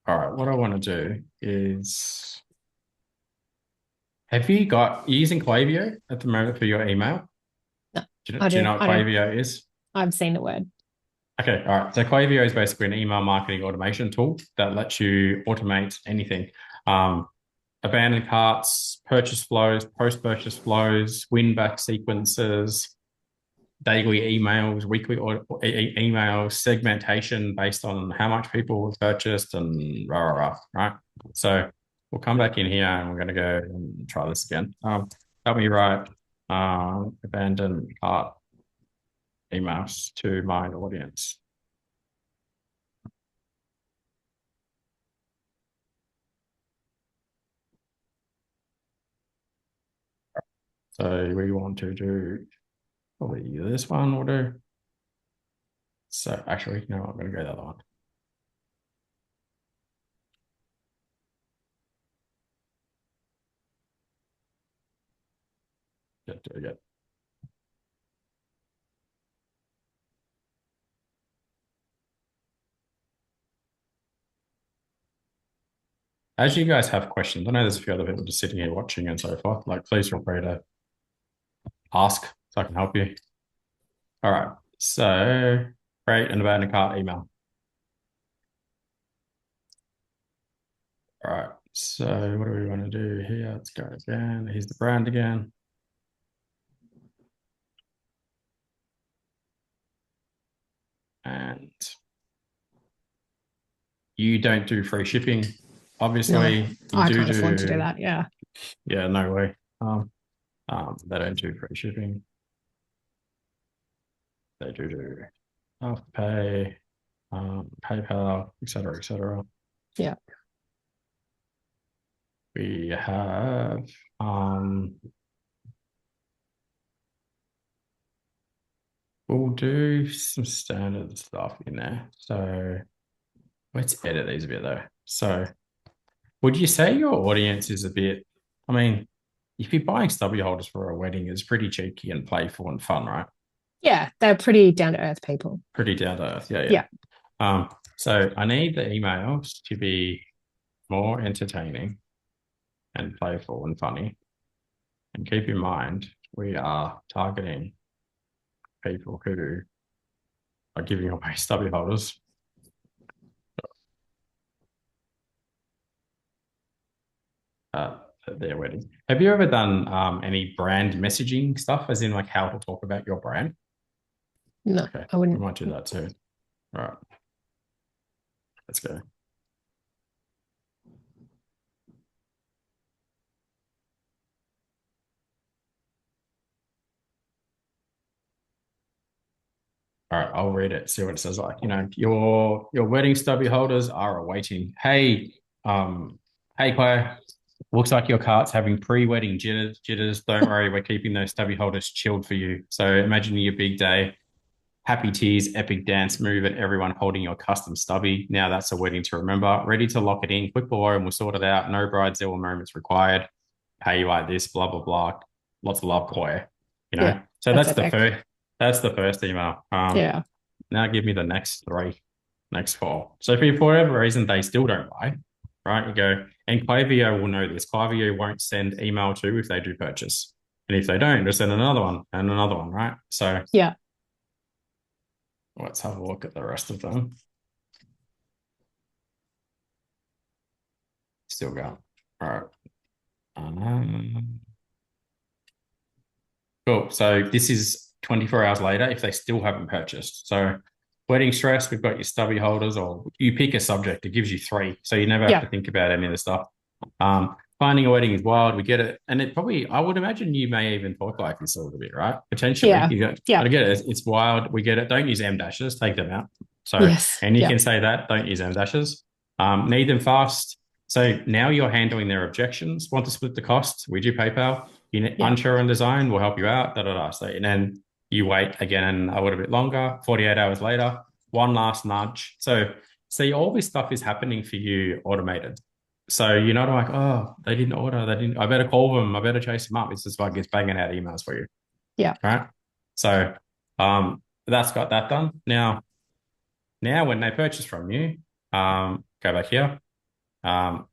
right. What I want to do is, are you using Klaviyo at the moment for your email? No. Do you know what Klaviyo is? I've seen the word. Okay, all right. So Klaviyo is basically an email marketing automation tool that lets you automate anything. Abandoned carts, purchase flows, post-purchase flows, win-back sequences, daily emails, weekly emails, segmentation based on how much people have purchased and right? So we'll come back in here and we're going to go and try this again. Help me write abandoned cart emails to my audience. So we want to do probably this one will do. So actually, no, I'm going to go the other one. Yeah, do it again. As you guys have questions, I know there's a few other people just sitting here watching and so forth. Like, please feel free to ask so I can help you. All right. So create an abandoned cart email. All right. So what do we want to do here? Let's go again. Here's the brand again. And you don't do free shipping, obviously. No, I can't afford to do that. Yeah. Yeah, no way. They don't do free shipping. They do Afterpay, PayPal, etc., etc. Yeah. We have we'll do some standard stuff in there. So let's edit these a bit though. So would you say your audience is a bit, I mean, if you're buying stubby holders for a wedding, it's pretty cheeky and playful and fun, right? Yeah, they're pretty down to earth people. Pretty down to earth, yeah. So I need the emails to be more entertaining and playful and funny. And keep in mind, we are targeting people who are giving away stubby holders. At their wedding. Have you ever done any brand messaging stuff, as in like how to talk about your brand? No, okay. I wouldn't. I might do that too. All right. Let's go. All right, I'll read it, see what it says. Like, your wedding stubby holders are awaiting. Hey, Claire, looks like your cart's having pre-wedding jitters. Don't worry, we're keeping those stubby holders chilled for you. So imagine your big day, happy tears, epic dance move, and everyone holding your custom stubby. Now that's a wedding to remember. Ready to lock it in. Click below and we'll sort it out. No bridezilla moments required. Pay you like this, blah, blah, blah. Lots of love, Claire. Yeah, so that's the first. That's the first email. Yeah. Now give me the next four. So if for whatever reason they still don't buy, right? You go, and Klaviyo will know this. Klaviyo won't send email to if they do purchase. And if they don't, just send another one and another one, right? So yeah. Let's have a look at the rest of them. Still going. All right. Cool. So this is 24 hours later if they still haven't purchased. So wedding stress, we've got your stubby holders, or you pick a subject, it gives you 3. So you never have to think about any of the stuff. Finding a wedding is wild. We get it. And it probably, I would imagine you may even talk like this a little bit, right? Potentially. Yeah. I get it. It's wild. We get it. Don't use M dashes. Take them out. So, yes. And you can say that. Don't use M dashes. Need them fast. So now you're handling their objections. Want to split the cost? We do PayPal. You're unsure on design. We'll help you out. So, and then you wait again a little bit longer. 48 hours later, one last nudge. So, see, all this stuff is happening for you automated. So you're not like, oh, they didn't order. I better call them. I better chase them up. It's just like it's banging out emails for you. Yeah. Right. So that's got that done. Now when they purchase from you, go back here. Now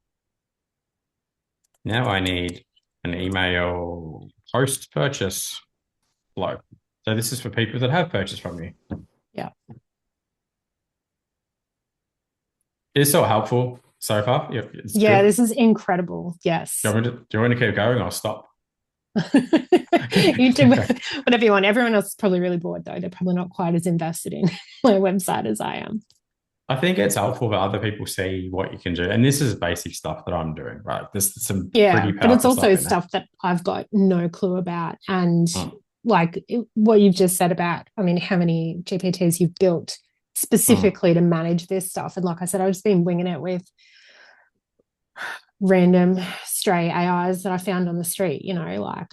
I need an email post-purchase flow. So this is for people that have purchased from you. Yeah. It's so helpful so far. Yeah, this is incredible. Yes. Do you want to keep going or stop? You do whatever you want. Everyone else is probably really bored, though. They're probably not quite as invested in my website as I am. I think it's helpful that other people see what you can do. And this is basic stuff that I'm doing, right? There's some pretty powerful but it's also stuff that I've got no clue about. And like what you've just said about, I mean, how many GPTs you've built specifically to manage this stuff. And like I said, I've just been winging it with random stray AIs that I found on the street, like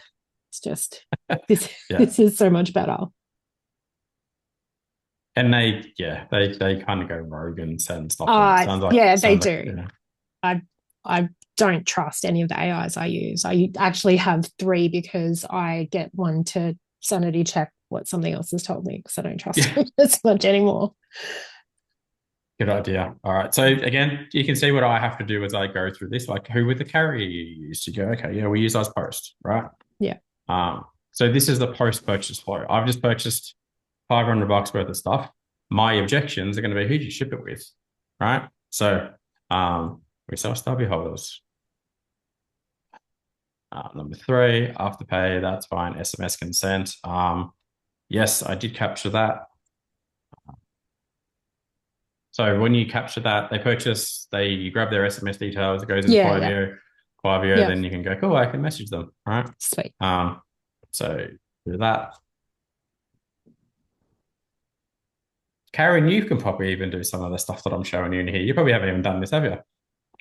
it's just, this is so much better. And they kind of go rogue and stuff. They do. I don't trust any of the AIs I use. I actually have 3 because I get one to sanity check what something else has told me because I don't trust them as much anymore. Good idea. All right. So again, you can see what I have to do as I go through this. Like, who would the carrier you use? You go, okay, yeah, we use post, right? Yeah. So this is the post-purchase flow. I've just purchased $500 worth of stuff. My objections are going to be, who do you ship it with, right? So we sell stubby holders. Number 3, Afterpay, that's fine. SMS consent. Yes, I did capture that. So when you capture that, they purchase, you grab their SMS details, it goes into Klaviyo, then you can go, cool, I can message them, right? Sweet. So do that. Karen, you can probably even do some of the stuff that I'm showing you in here. You probably haven't even done this, have you?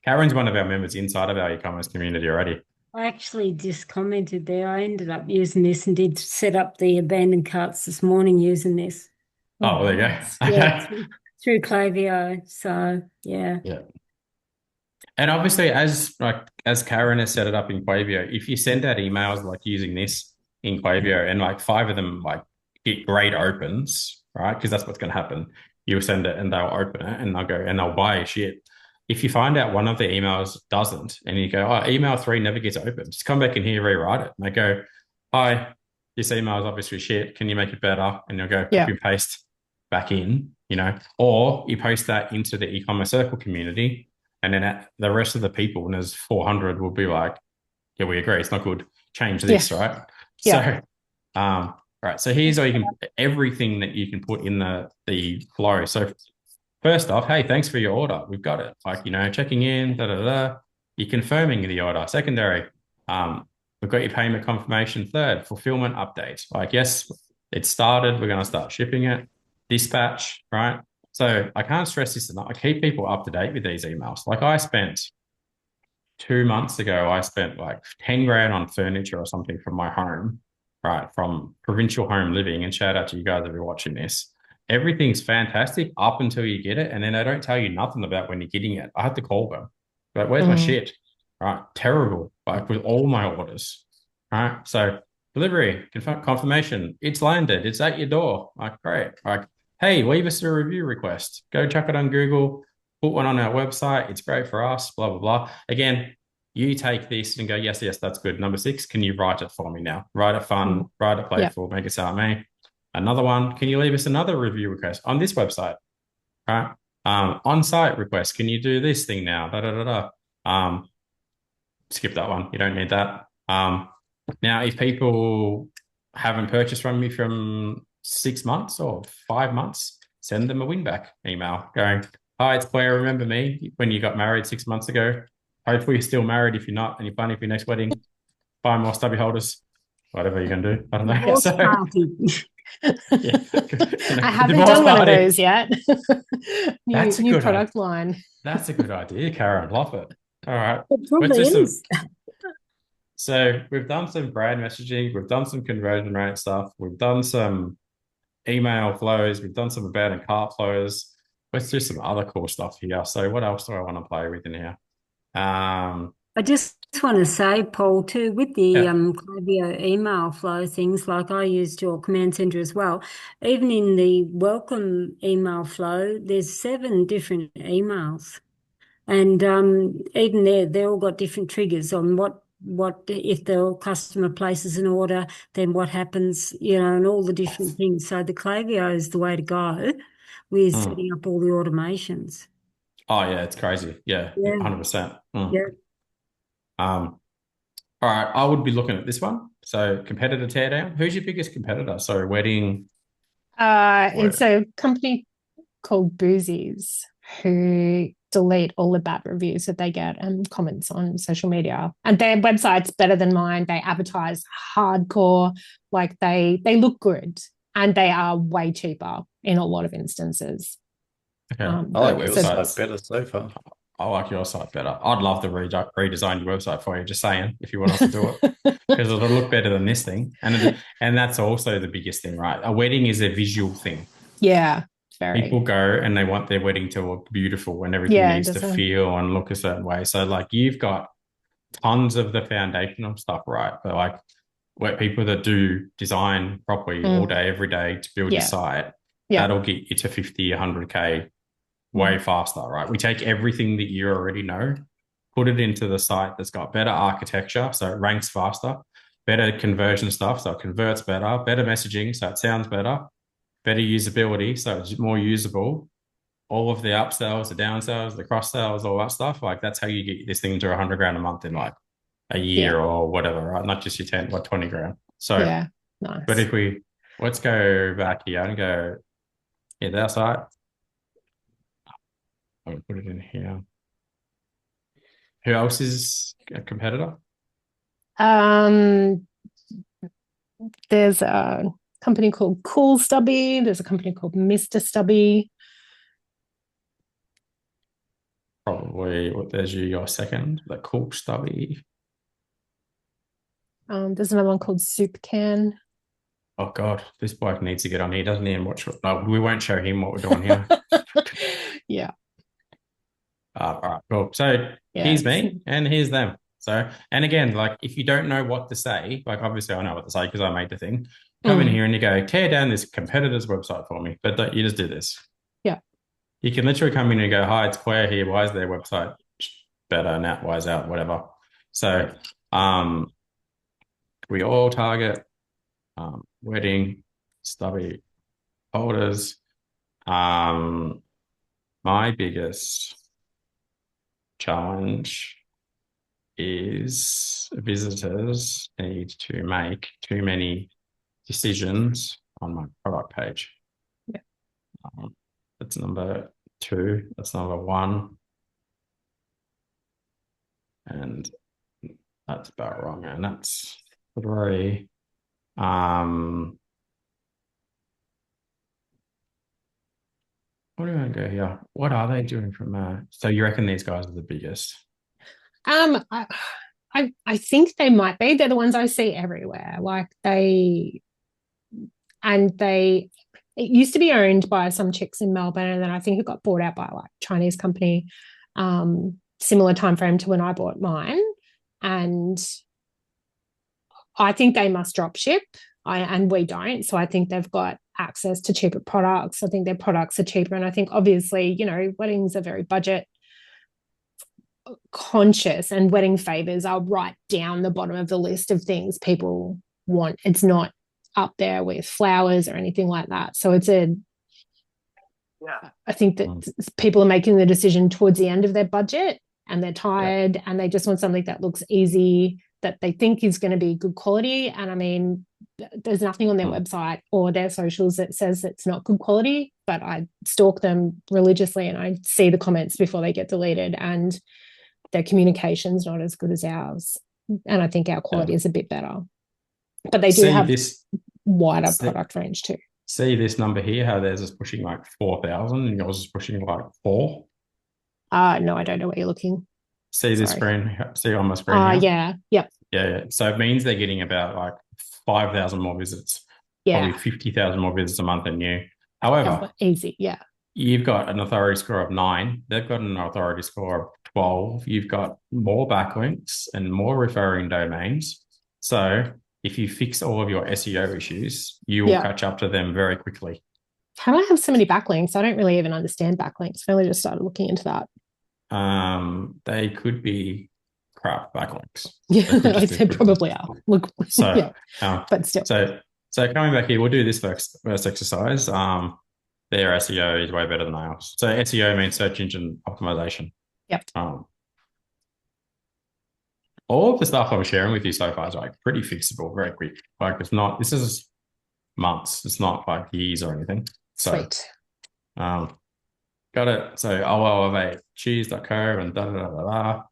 Karen's one of our members inside of our e-commerce community already. I actually just commented there. I ended up using this and did set up the abandoned carts this morning using this. Oh, well, there you go. Yeah, through Klaviyo. So, yeah. Yeah. And obviously, as Karen has set it up in Klaviyo, if you send out emails like using this in Klaviyo and like 5 of them like get great opens, right? Because that's what's going to happen. You'll send it and they'll open it and they'll go and they'll buy shit. If you find out one of the emails doesn't and you go, oh, email 3 never gets opened, just come back in here, rewrite it. And they go, hi, this email is obviously shit. Can you make it better? And you'll go copy and paste back in, or you post that into the e-commerce circle community. And then the rest of the people, and there's 400, will be like, yeah, we agree. It's not good. Change this, right? Yeah. So, right. So here's how you can, everything that you can put in the flow. So first off, hey, thanks for your order. We've got it. Like, checking in, You're confirming the order. Secondary, we've got your payment confirmation. Third, fulfillment update. Like, yes, it started. We're going to start shipping it. Dispatch, right? So I can't stress this enough. I keep people up to date with these emails. Like I spent 2 months ago, I spent like 10 grand on furniture or something from my home, right? From Provincial Home Living. And shout out to you guys if you're watching this. Everything's fantastic up until you get it. And then they don't tell you nothing about when you're getting it. I have to call them. Like, where's my shit? Right? Terrible. Like with all my orders. Right? So delivery, confirmation. It's landed. It's at your door. Like, great. Like, hey, leave us a review request. Go check it on Google. Put one on our website. It's great for us. Blah, blah, blah. Again, you take this and go, yes, that's good. Number 6, can you write it for me now? Write it fun. Write it playful. Make it sound me. Another one, can you leave us another review request on this website? Right? On-site request, can you do this thing now? Skip that one. You don't need that. Now, if people haven't purchased from me from 6 months or 5 months, send them a win back email going, hi, it's Claire. Remember me when you got married 6 months ago? Hopefully you're still married. If you're not and you're planning for your next wedding, buy more stubby holders, whatever you're going to do. I don't know. Divorce party. Yeah. I haven't done one of those yet. That's a new good product line. That's a good idea, Karen. Love it. All right. It probably is. So we've done some brand messaging, we've done some conversion rate stuff, we've done some email flows, we've done some abandoned cart flows. Let's do some other cool stuff here. So what else do I want to play with in here? I just want to say, Paul, too, with the Klaviyo email flow things, like I used your command center as well, even in the welcome email flow, there's 7 different emails. And even there, they're all got different triggers on what if the customer places an order, then what happens, and all the different things. So the Klaviyo is the way to go with setting up all the automations. Oh yeah, it's crazy. Yeah, 100%. Yeah. All right, I would be looking at this one. So competitor teardown. Who's your biggest competitor? So wedding. It's a company called Boozies who delete all the bad reviews that they get and comments on social media. And their website's better than mine. They advertise hardcore, like they look good, and they are way cheaper in a lot of instances. Okay. I like your site better so far. I like your site better. I'd love to redesign your website for you, just saying, if you want us to do it, because it'll look better than this thing. And that's also the biggest thing, right? A wedding is a visual thing. Yeah. Very. People go and they want their wedding to look beautiful and everything needs to feel and look a certain way. So like you've got tons of the foundational stuff, right? But like where people that do design properly all day, every day to build your site, that'll get you to 50, 100K way faster, right? We take everything that you already know, put it into the site that's got better architecture, so it ranks faster, better conversion stuff, so it converts better messaging, so it sounds better usability, so it's more usable. All of the upsells, the downsells, the cross sells, all that stuff. Like that's how you get this thing to $100,000 a month in like a year or whatever, right? Not just your 20 grand. So nice. But let's go back here and go, that site. I'll put it in here. Who else is a competitor? There's a company called Cool Stubby. There's a company called Mr. Stubby. Probably there's your second, the Cool Stubby. There's another one called Soup Can. Oh God, this bloke needs to get on here, doesn't he? And watch. No, we won't show him what we're doing here. Yeah. All right, cool. So here's me and here's them. So, and again, like if you don't know what to say, like obviously I know what to say because I made the thing. Come in here and you go, tear down this competitor's website for me. But you just do this. Yeah. You can literally come in and go, hi, it's Claire here. Why is their website better now? Why is out? Whatever. So we all target wedding, stubby holders. My biggest challenge is visitors need to make too many decisions on my product page. Yeah. That's number 2. That's number 1. And that's about wrong. And that's 3. What do I go here? What are they doing from so you reckon these guys are the biggest? I think they might be. They're the ones I see everywhere. Like it used to be owned by some chicks in Melbourne, and then I think it got bought out by like a Chinese company, similar time frame to when I bought mine. And I think they must drop ship, and we don't. So I think they've got access to cheaper products. I think their products are cheaper. And I think obviously, weddings are very budget conscious, and wedding favors are right down the bottom of the list of things people want. It's not up there with flowers or anything like that. So I think that people are making the decision towards the end of their budget and they're tired and they just want something that looks easy, that they think is going to be good quality. And I mean, there's nothing on their website or their socials that says it's not good quality, but I stalk them religiously and I see the comments before they get deleted, and their communication's not as good as ours. And I think our quality is a bit better. But they do have this wider product range too. See this number here, how theirs is pushing like 4,000 and yours is pushing like 4? No, I don't know what you're looking. See this screen? See on my screen here? Yeah. Yep. Yeah. So it means they're getting about like 5,000 more visits. Yeah. Probably 50,000 more visits a month than you. However, easy. Yeah. You've got an authority score of 9. They've got an authority score of 12. You've got more backlinks and more referring domains. So if you fix all of your SEO issues, you will catch up to them very quickly. How do I have so many backlinks? I don't really even understand backlinks. I only just started looking into that. They could be crap backlinks. Yeah, they probably are. Look, so, but still. So coming back here, we'll do this first exercise. Their SEO is way better than ours. So SEO means search engine optimization. Yep. All of the stuff I'm sharing with you so far is like pretty fixable, very quick. Like it's not, this is months. It's not like years or anything. So, sweet. Got it. So I'll elevate cheese.co and da.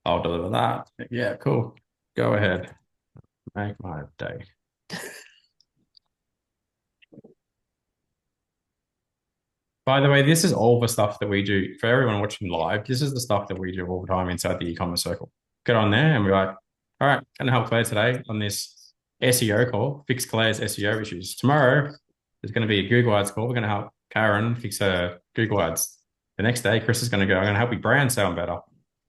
I'll deliver that. Yeah, cool. Go ahead. Make my day. By the way, this is all the stuff that we do for everyone watching live. This is the stuff that we do all the time inside the e-commerce circle. Get on there and we're like, all right, going to help Claire today on this SEO call, fix Claire's SEO issues. Tomorrow, there's going to be a Google Ads call. We're going to help Karen fix her Google Ads. The next day, Chris is going to go, I'm going to help your brand sound better.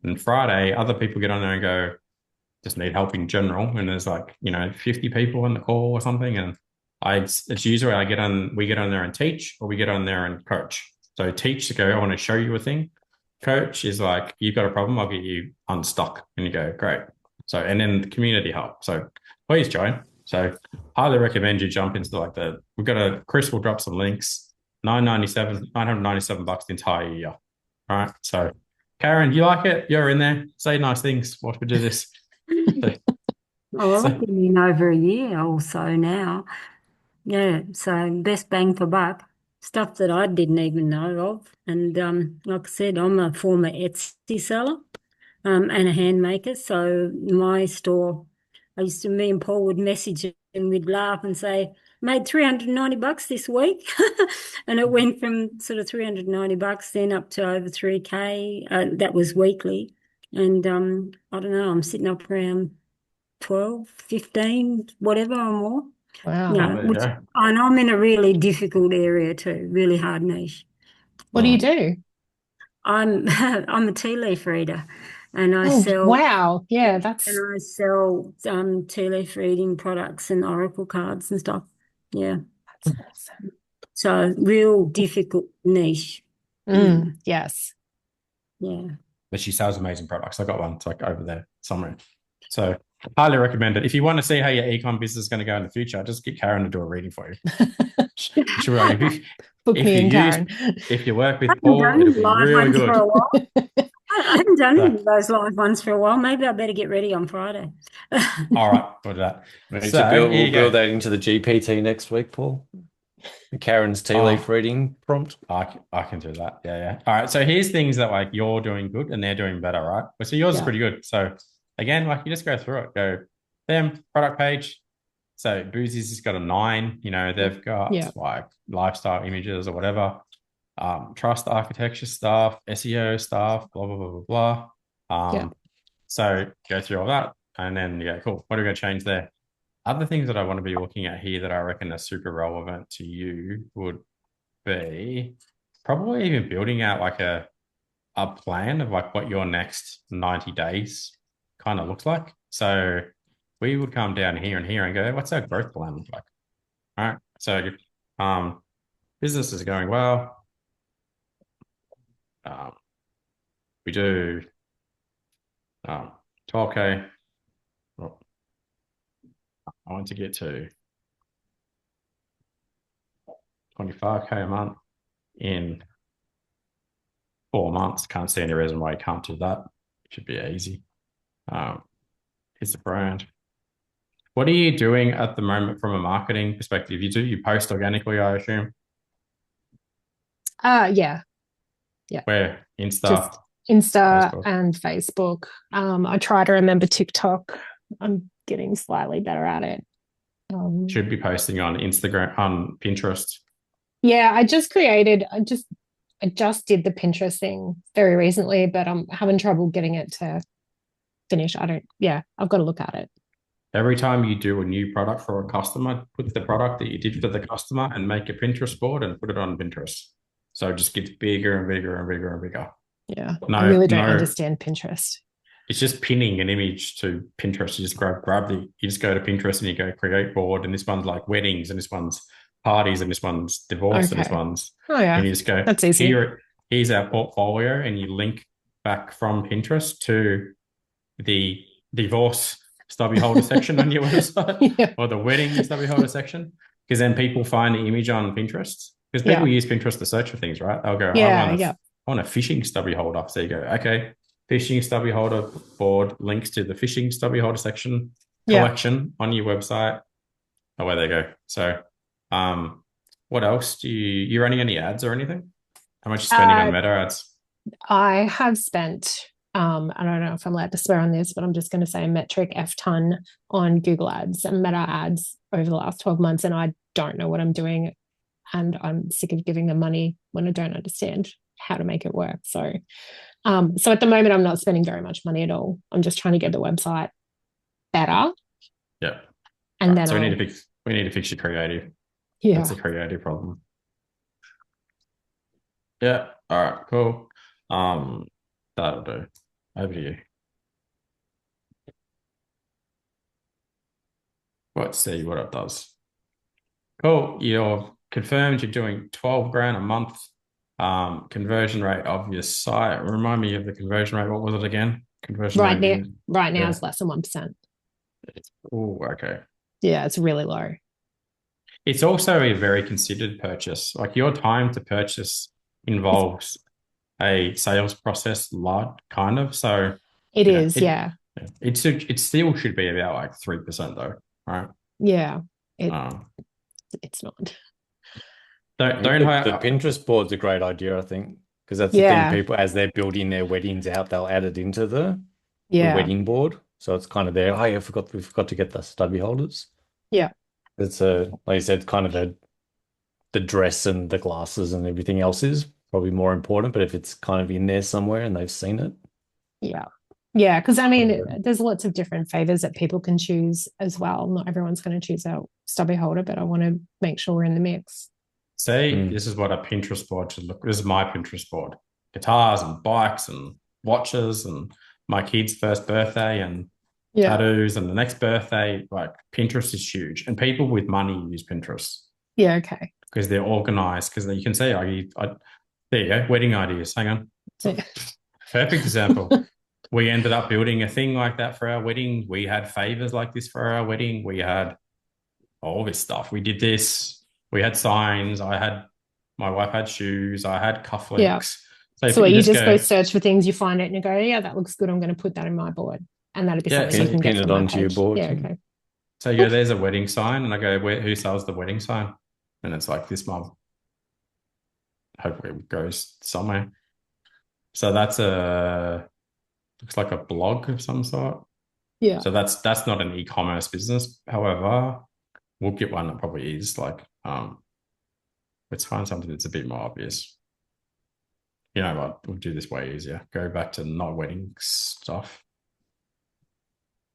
And Friday, other people get on there and go, just need help in general. And there's like, 50 people on the call or something. And it's usually we get on there and teach, or we get on there and coach. So teach to go, I want to show you a thing. Coach is like, you've got a problem, I'll get you unstuck. And you go, great. So, and then the community help. So please join. So highly recommend you jump into Chris will drop some links, $997 bucks the entire year. All right. So Karen, you like it? You're in there. Say nice things. Watch me do this. I've been in over a year or so now. Yeah, so best bang for buck, stuff that I didn't even know of. And like I said, I'm a former Etsy seller and a hand maker. So my store, me and Paul would message and we'd laugh and say, made $390 this week. And it went from sort of $390 then up to over $3K. That was weekly. And I don't know, I'm sitting up around 12, 15, whatever or more. Wow. Yeah, and I'm in a really difficult area too, really hard niche. What do you do? I'm a tea leaf reader, and I sell. Wow, yeah, and I sell tea leaf reading products and oracle cards and stuff. Yeah, that's awesome. So real difficult niche. Yes. Yeah. But she sells amazing products. I got one. It's like over there somewhere. So highly recommend it. If you want to see how your ecom business is going to go in the future, just get Karen to do a reading for you. If you work with Paul, it'll be really good. I haven't done any of those live ones for a while. Maybe I better get ready on Friday. All right, we'll do that. We'll build that into the GPT next week, Paul. Karen's tea leaf reading prompt. I can do that. Yeah. All right. So here's things that like you're doing good and they're doing better, right? So yours is pretty good. So again, like you just go through it. Go them product page. So Boozies has got a 9. They've got like lifestyle images or whatever. Trust architecture stuff, SEO stuff, blah blah blah blah. So go through all that, and then cool. What are we going to change there? Other things that I want to be looking at here that I reckon are super relevant to you would be probably even building out like a plan of like what your next 90 days kind of looks like. So we would come down here and go, what's our growth plan look like? All right. So business is going well. We do 12K. Well, I want to get to 25K a month in 4 months. Can't see any reason why you can't do that. It should be easy. is the brand. What are you doing at the moment from a marketing perspective? You post organically, I assume. Yeah. Where? Insta, Just Insta Facebook. and Facebook. I try to remember TikTok. I'm getting slightly better at it. Should be posting on Instagram, on Pinterest. Yeah, I just did the Pinterest thing very recently, but I'm having trouble getting it to finish. I've got to look at it. Every time you do a new product for a customer, put the product that you did for the customer and make a Pinterest board and put it on Pinterest. So it just gets bigger and bigger and bigger and bigger. Yeah, I really don't understand Pinterest. It's just pinning an image to Pinterest. You just you just go to Pinterest and you go create board, and this one's like weddings, and this one's parties, and this one's divorce, and this one's. Oh yeah, and you just go. That's easy. Here's our portfolio, and you link back from Pinterest to the divorce stubby holder section on your website, or the wedding stubby holder section, because then people find the image on Pinterest. Because people use Pinterest to search for things, right? They'll go, I want a fishing stubby holder. So you go, okay, fishing stubby holder board links to the fishing stubby holder section collection on your website. Away they go. So, what else do you running any ads or anything? How much are you spending on meta ads? I have spent, I don't know if I'm allowed to swear on this, but I'm just going to say metric F ton on Google ads and meta ads over the last 12 months. And I don't know what I'm doing. And I'm sick of giving them money when I don't understand how to make it work. So at the moment, I'm not spending very much money at all. I'm just trying to get the website better. Yeah. And then we need to fix your creative. Yeah. That's a creative problem. Yeah. All right, cool. That'll do. Over to you. Let's see what it does. Cool. You're confirmed you're doing 12 grand a month. Conversion rate of your site. Remind me of the conversion rate. What was it again? Conversion rate. Right now is less than 1%. Oh, okay. Yeah, it's really low. It's also a very considered purchase. Like your time to purchase involves a sales process lot, kind of. So it is, yeah. It still should be about like 3% though, right? Yeah. It's not. Don't hire. The Pinterest board's a great idea, I think, because that's the thing. People, as they're building their weddings out, they'll add it into the wedding board. So it's kind of there. Oh, yeah, we forgot to get the stubby holders. Yeah. It's like you said, kind of the dress and the glasses and everything else is probably more important. But if it's kind of in there somewhere and they've seen it. Yeah. Yeah. Because I mean, there's lots of different favors that people can choose as well. Not everyone's going to choose a stubby holder, but I want to make sure we're in the mix. This is what a Pinterest board should look. This is my Pinterest board. Guitars and bikes and watches and my kid's first birthday and tattoos and the next birthday. Like Pinterest is huge. And people with money use Pinterest. Yeah, okay. Because they're organized. Because you can see, there you go, wedding ideas. Hang on. Perfect example. We ended up building a thing like that for our wedding. We had favors like this for our wedding. We had all this stuff. We did this. We had signs. My wife had shoes. I had cufflinks. Yeah. So you just go search for things, you find it, and you go, yeah, that looks good. I'm going to put that in my board, and that'd be something you can pin it onto your board. Yeah, okay. So you go, there's a wedding sign, and I go, who sells the wedding sign? And it's like this mum. Hopefully, it goes somewhere. So that's looks like a blog of some sort. Yeah. So that's not an e-commerce business. However, we'll get one that probably is like. Let's find something that's a bit more obvious. You know what? We'll do this way easier. Go back to not wedding stuff.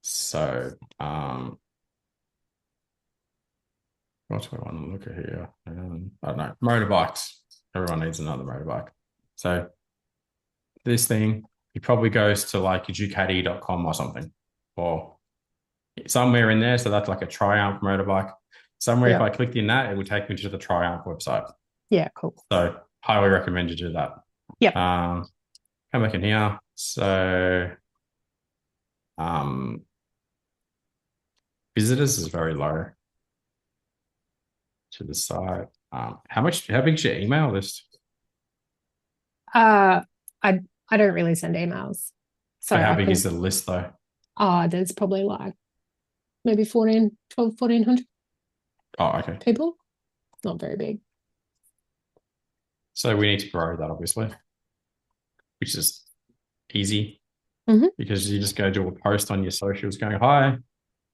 So, what do I want to look at here? I don't know. Motorbikes. Everyone needs another motorbike. So, this thing, it probably goes to like Ducati.com or something, or somewhere in there. So that's like a Triumph motorbike. Somewhere, if I clicked in that, it would take me to the Triumph website. Yeah, cool. So highly recommend you do that. Yeah. Come back in here. So visitors is very low to the site. How big is your email list? I don't really send emails. So how big is the list though? There's probably like maybe 1,400 Oh, okay. people. Not very big. So we need to grow that, obviously, which is easy because you just go do a post on your socials going, hi,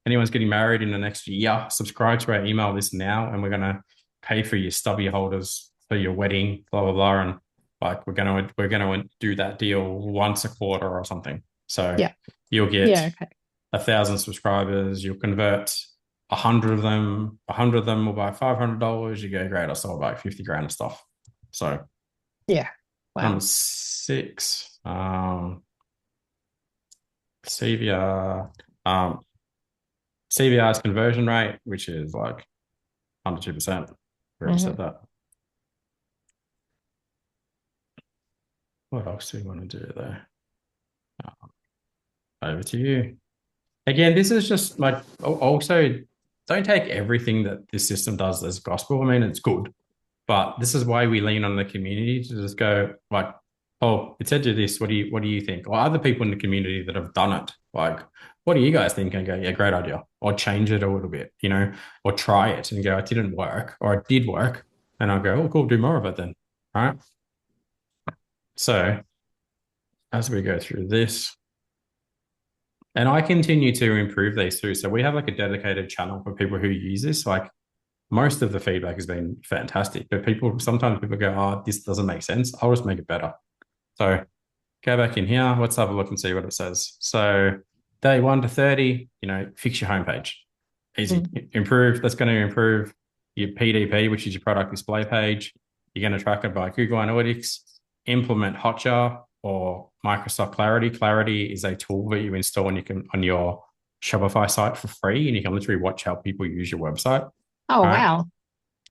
anyone's getting married in the next year, subscribe to our email list now, and we're going to pay for your stubby holders for your wedding, blah, blah, blah. And like, we're going to do that deal once a quarter or something. So you'll get 1,000 subscribers, you'll convert 100 of them. 100 of them will buy $500. You go, great, I sold like 50 grand of stuff. So wow. Number 6, CVR. CVR's conversion rate, which is like under 2%. We already said that. What else do we want to do there? Over to you. Again, this is just like, also, don't take everything that this system does as gospel. I mean, it's good, but this is why we lean on the community to just go like, oh, it said do this. What do you think? Or other people in the community that have done it, like, what do you guys think? And go, yeah, great idea. Or change it a little bit, or try it and go, it didn't work, or it did work. And I'll go, oh, cool, do more of it then. All right. So as we go through this, and I continue to improve these too. So we have like a dedicated channel for people who use this. Like, most of the feedback has been fantastic, but sometimes people go, oh, this doesn't make sense. I'll just make it better. So go back in here. Let's have a look and see what it says. So day 1 to 30, fix your homepage. Easy. Improve. That's going to improve your PDP, which is your product display page. You're going to track it by Google Analytics. Implement Hotjar or Microsoft Clarity. Clarity is a tool that you install on your Shopify site for free, and you can literally watch how people use your website. Oh, right? Wow.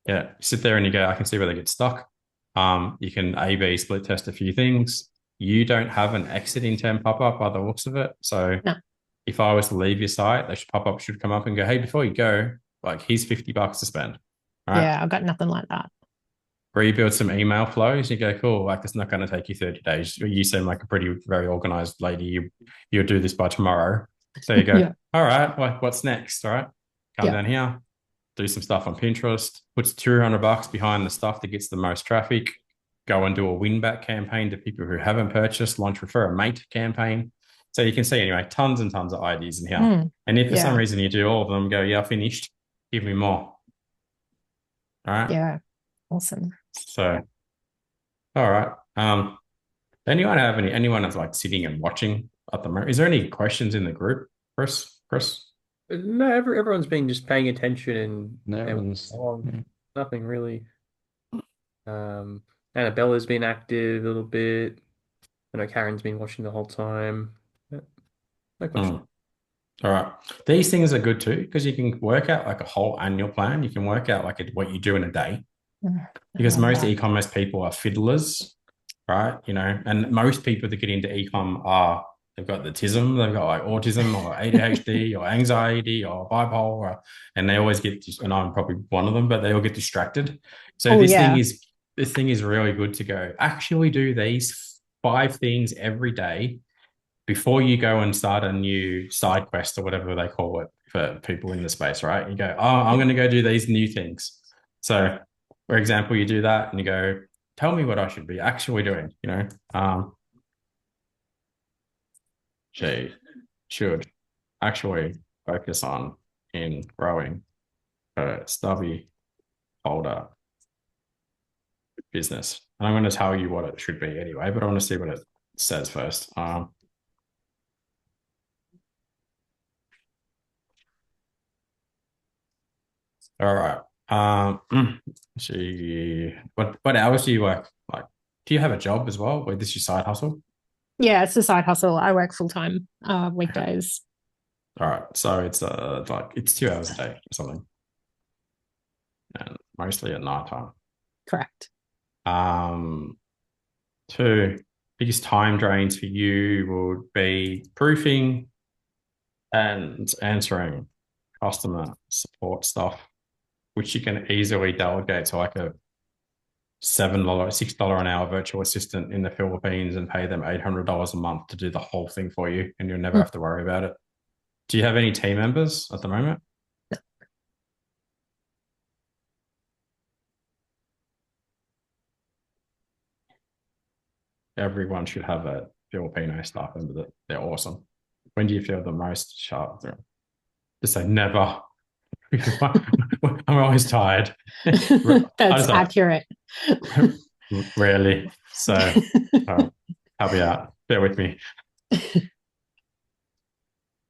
Yeah. You sit there and you go, I can see where they get stuck. You can A/B split test a few things. You don't have an exit intent pop-up by the looks of it. So if I was to leave your site, pop-up should come up and go, hey, before you go, like, here's $50 to spend. Right? Yeah, I've got nothing like that. Rebuild some email flows. You go, cool, like, it's not going to take you 30 days. You seem like a very organized lady. You'll do this by tomorrow. So you go, all right, what's next? All right, come down here, do some stuff on Pinterest, puts $200 behind the stuff that gets the most traffic. Go and do a win-back campaign to people who haven't purchased, launch Refer a Mate campaign. So you can see, anyway, tons and tons of ideas in here. And if for some reason you do all of them, go, yeah, finished, give me more. All right? Yeah, awesome. So, all right. Anyone that's like sitting and watching at the moment? Is there any questions in the group, Chris? No, everyone's been just paying attention and nothing really. Annabella's been active a little bit. I know Karen's been watching the whole time. No question. All right. These things are good too, because you can work out like a whole annual plan. You can work out like what you do in a day. Because most e-commerce people are fiddlers, right? And most people that get into e-com they've got the TISM, they've got like autism or ADHD or anxiety or bipolar, and they always get, and I'm probably one of them, but they all get distracted. So this thing is really good to go, actually do these 5 things every day before you go and start a new side quest or whatever they call it for people in the space, right? You go, oh, I'm going to go do these new things. So, for example, you do that and you go, tell me what I should be actually doing, she should actually focus on in growing her stubby holder business. And I'm going to tell you what it should be anyway, but I want to see what it says first. All right. What hours do you work? Like, do you have a job as well? Or this is your side hustle? Yeah, it's a side hustle. I work full-time weekdays. All right. So it's it's 2 hours a day or something. And mostly at night time. Correct. 2 biggest time drains for you would be proofing and answering customer support stuff, which you can easily delegate to like a $7, $6 an hour virtual assistant in the Philippines and pay them $800 a month to do the whole thing for you, and you'll never have to worry about it. Do you have any team members at the moment? Everyone should have a Filipino staff member that they're awesome. When do you feel the most sharp? Just say never. I'm always tired. That's accurate. Rarely. So help me out. Bear with me.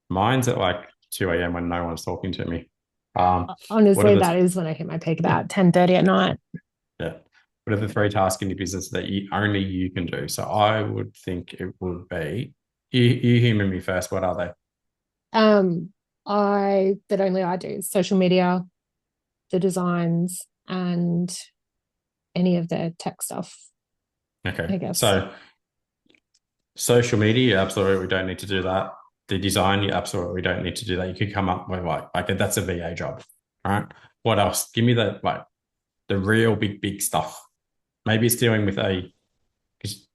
Mine's at like 2 a.m. when no one's talking to me. Honestly, that is when I hit my peak, about 10:30 at night. Yeah. What are the 3 tasks in your business that only you can do? So I would think it would be, you humour me first. What are they? That only I do: social media, the designs, and any of the tech stuff. Okay. I guess. So social media, you absolutely don't need to do that. The design, you absolutely don't need to do that. You could come up with like that's a VA job. All right. What else? Give me the real big stuff. Maybe it's dealing with because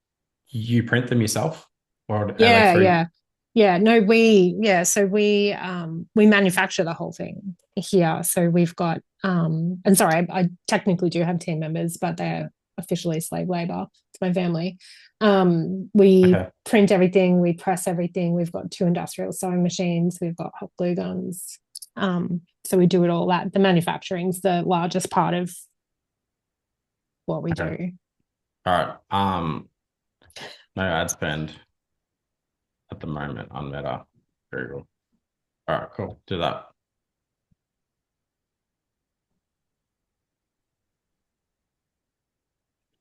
you print them yourself, or yeah. No, we manufacture the whole thing here. So we've got and sorry, I technically do have team members, but they're officially slave labor to my family. We print everything, we press everything. We've got 2 industrial sewing machines, we've got hot glue guns. So we do it all. That the manufacturing's the largest part of what we do. All right. No ad spend at the moment on Meta, Google. All right, cool. Do that.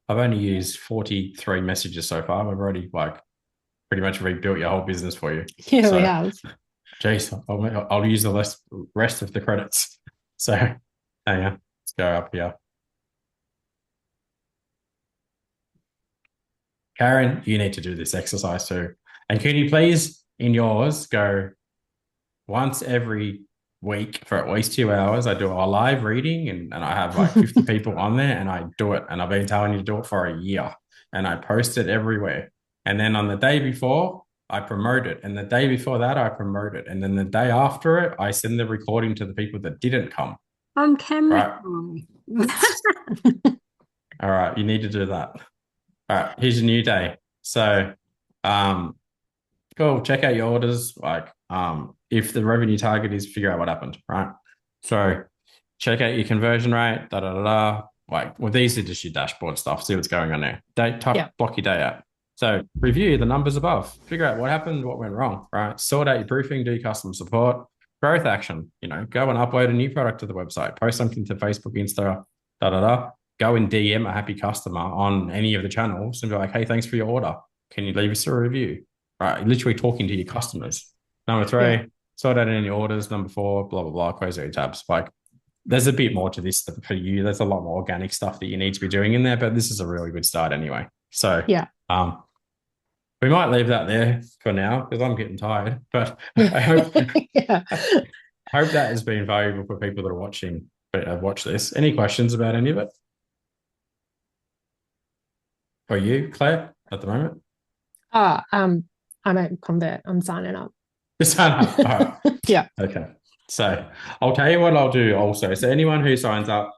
I've only used 43 messages so far. I've already pretty much rebuilt your whole business for you. Yeah, we have. Geez, I'll use the rest of the credits. So hang on, let's go up here. Karen, you need to do this exercise too. And can you please, in yours, go once every week for at least 2 hours? I do a live reading and I have like 50 people on there and I do it. And I've been telling you to do it for a year and I post it everywhere. And then on the day before, I promote it. And the day before that, I promote it. And then the day after it, I send the recording to the people that didn't come. On camera. Right. All right, you need to do that. All right, here's your new day. So, cool. Check out your orders. If the revenue target is, figure out what happened, right? So, check out your conversion rate. These are just your dashboard stuff. See what's going on there. Block your day out. So, review the numbers above. Figure out what happened, what went wrong, right? Sort out your proofing, do customer support, growth action. Go and upload a new product to the website. Post something to Facebook, Insta, Go and DM a happy customer on any of the channels and be like, hey, thanks for your order. Can you leave us a review? Right. Literally talking to your customers. Number 3, sort out any orders. Number 4, blah, blah, blah, close your tabs. There's a bit more to this for you. There's a lot more organic stuff that you need to be doing in there, but this is a really good start anyway. So, we might leave that there for now because I'm getting tired, but I hope, hope that has been valuable for people that are watching, watch this. Any questions about any of it? For you, Claire, at the moment? I'm at Convert. I'm signing up. Sign up. All right. Yeah. Okay. So I'll tell you what I'll do also. So anyone who signs up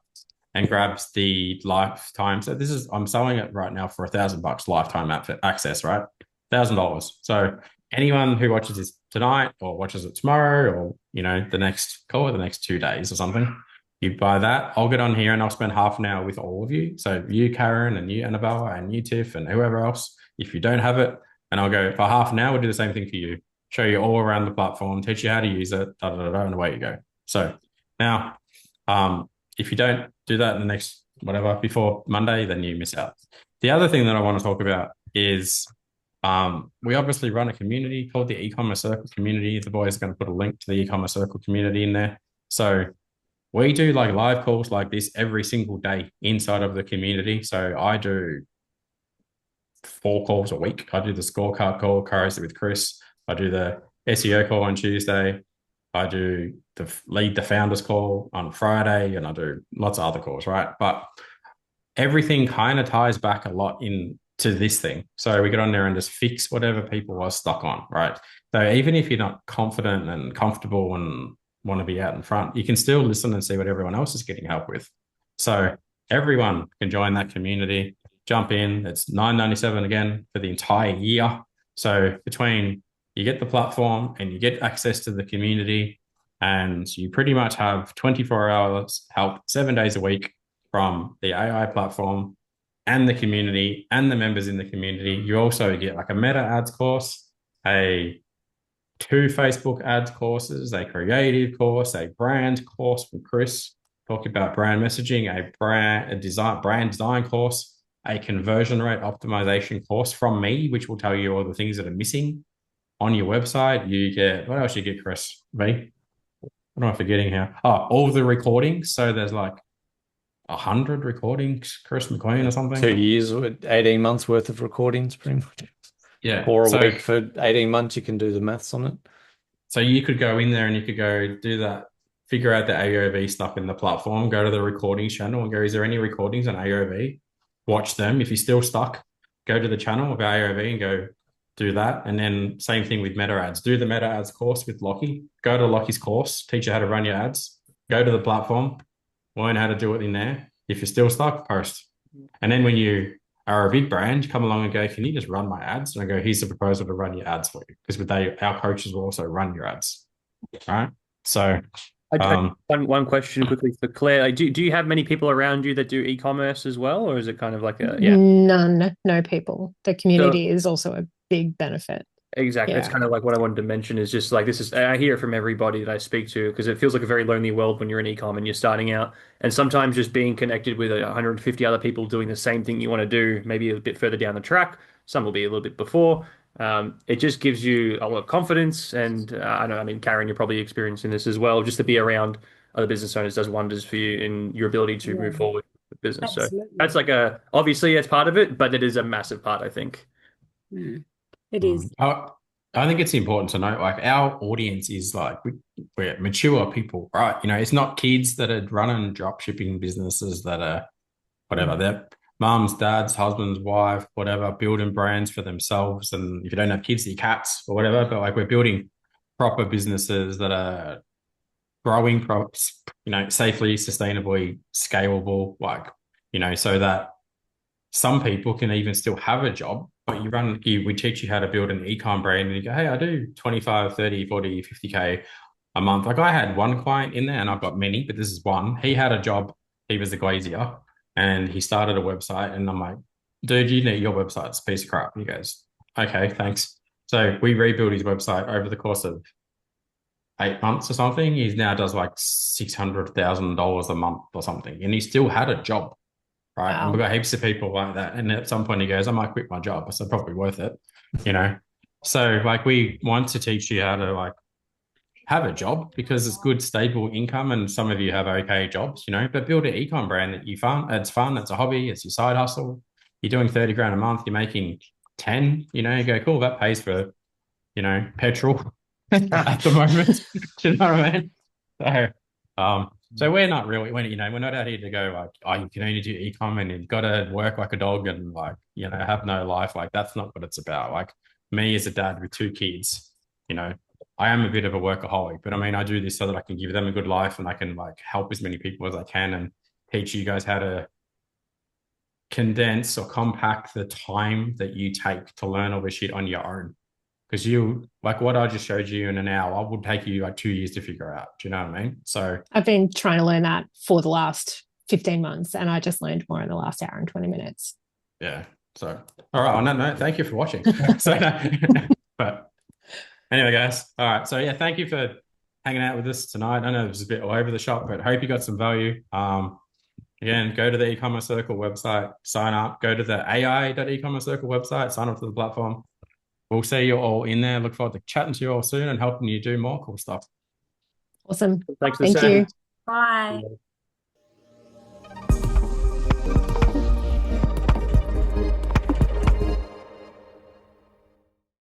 and grabs the lifetime, so I'm selling it right now for $1,000 lifetime access, right? $1,000. So anyone who watches this tonight or watches it tomorrow or, the next 2 days or something, you buy that, I'll get on here and I'll spend half an hour with all of you. So you, Karen, and you, Annabelle, and you, Tiff, and whoever else, if you don't have it, and I'll go for half an hour, we'll do the same thing for you. Show you all around the platform, teach you how to use it, and away you go. So now, if you don't do that in the next, before Monday, then you miss out. The other thing that I want to talk about is we obviously run a community called the eCommerce Circle community. The boys are going to put a link to the eCommerce Circle community in there. So we do live calls like this every single day inside of the community. So I do 4 calls a week. I do the scorecard call, with Chris. I do the SEO call on Tuesday. I do lead the founders call on Friday, and I do lots of other calls, right? But everything kind of ties back a lot into to this thing. So we get on there and just fix whatever people are stuck on, right? So even if you're not confident and comfortable and want to be out in front, you can still listen and see what everyone else is getting help with. So everyone can join that community, jump in. It's $9.97 again for the entire year. So between you get the platform and you get access to the community, and you pretty much have 24 hours help 7 days a week from the AI platform and the community and the members in the community. You also get like a meta ads course, two Facebook ads courses, a creative course, a brand course from Chris talking about brand messaging, a brand design course, a conversion rate optimization course from me, which will tell you all the things that are missing on your website. You get, what else you get, Chris? Me? What am I forgetting here? Oh, all the recordings. So there's like 100 recordings, Chris McQueen or something. 2 years, 18 months worth of recordings, pretty much. Yeah. 4 a week for 18 months. You can do the maths on it. So you could go in there and you could go do that, figure out the AOV stuff in the platform, go to the recordings channel and go, is there any recordings on AOV? Watch them. If you're still stuck, go to the channel of AOV and go do that. And then same thing with meta ads. Do the meta ads course with Lockie. Go to Lockie's course, teach you how to run your ads. Go to the platform, learn how to do it in there. If you're still stuck, post. And then when you are a big brand, come along and go, can you just run my ads? And I go, here's the proposal to run your ads for you. Because our coaches will also run your ads. All right. So one question quickly for Claire. Do you have many people around you that do e-commerce as well? Or is it kind of like no people. The community is also a big benefit. Exactly. It's kind of like what I wanted to mention is just like I hear it from everybody that I speak to, because it feels like a very lonely world when you're in e-com and you're starting out. And sometimes just being connected with 150 other people doing the same thing you want to do, maybe a bit further down the track, some will be a little bit before. It just gives you a lot of confidence. And Karen, you're probably experiencing this as well. Just to be around other business owners does wonders for you in your ability to move forward with business. Absolutely. So that's like obviously it's part of it, but it is a massive part, I think. It is. I think it's important to note, like, our audience is like, we're mature people, right? You know, it's not kids that are running drop shipping businesses that are whatever. They're mums, dads, husbands, wife, whatever, building brands for themselves. And if you don't have kids, they're cats or whatever. But like, we're building proper businesses that are growing, safely, sustainably, scalable, so that some people can even still have a job. But we teach you how to build an e-com brand and you go, hey, I do 25, 30, 40, 50K a month. Like, I had one client in there, and I've got many, but this is one. He had a job. He was a glazier and he started a website, and I'm like, dude, your website's a piece of crap. He goes, okay, thanks. So we rebuilt his website over the course of 8 months or something. He now does like $600,000 a month or something, and he still had a job. Right. Wow. And we've got heaps of people like that. And at some point he goes, I might quit my job. I said, probably worth it, So like, we want to teach you how to like have a job, because it's good, stable income. And some of you have okay jobs, but build an e-com brand that it's fun. It's a hobby. It's your side hustle. You're doing 30 grand a month. You're making 10, you go, cool. That pays for, petrol at the moment. Do you know what I mean? So we're not really, we're not out here to go like, oh, you can only do e-com and you've got to work like a dog and like, have no life. Like, that's not what it's about. Like, me as a dad with 2 kids, I am a bit of a workaholic, but I do this so that I can give them a good life and I can like help as many people as I can and teach you guys how to condense or compact the time that you take to learn all this shit on your own. Because like what I just showed you in an hour would take you like 2 years to figure out. Do you know what I mean? So I've been trying to learn that for the last 15 months, and I just learned more in the last hour and 20 minutes. Yeah. So, all right. On that note, thank you for watching. But anyway, guys. All right. So yeah, thank you for hanging out with us tonight. I know it was a bit all over the shop, but hope you got some value. Again, go to the eCommerce Circle website, sign up, go to the ai.ecommerce circle website, sign up to the platform. We'll see you all in there. Look forward to chatting to you all soon and helping you do more cool stuff. Awesome. Thanks. Thank you. Bye.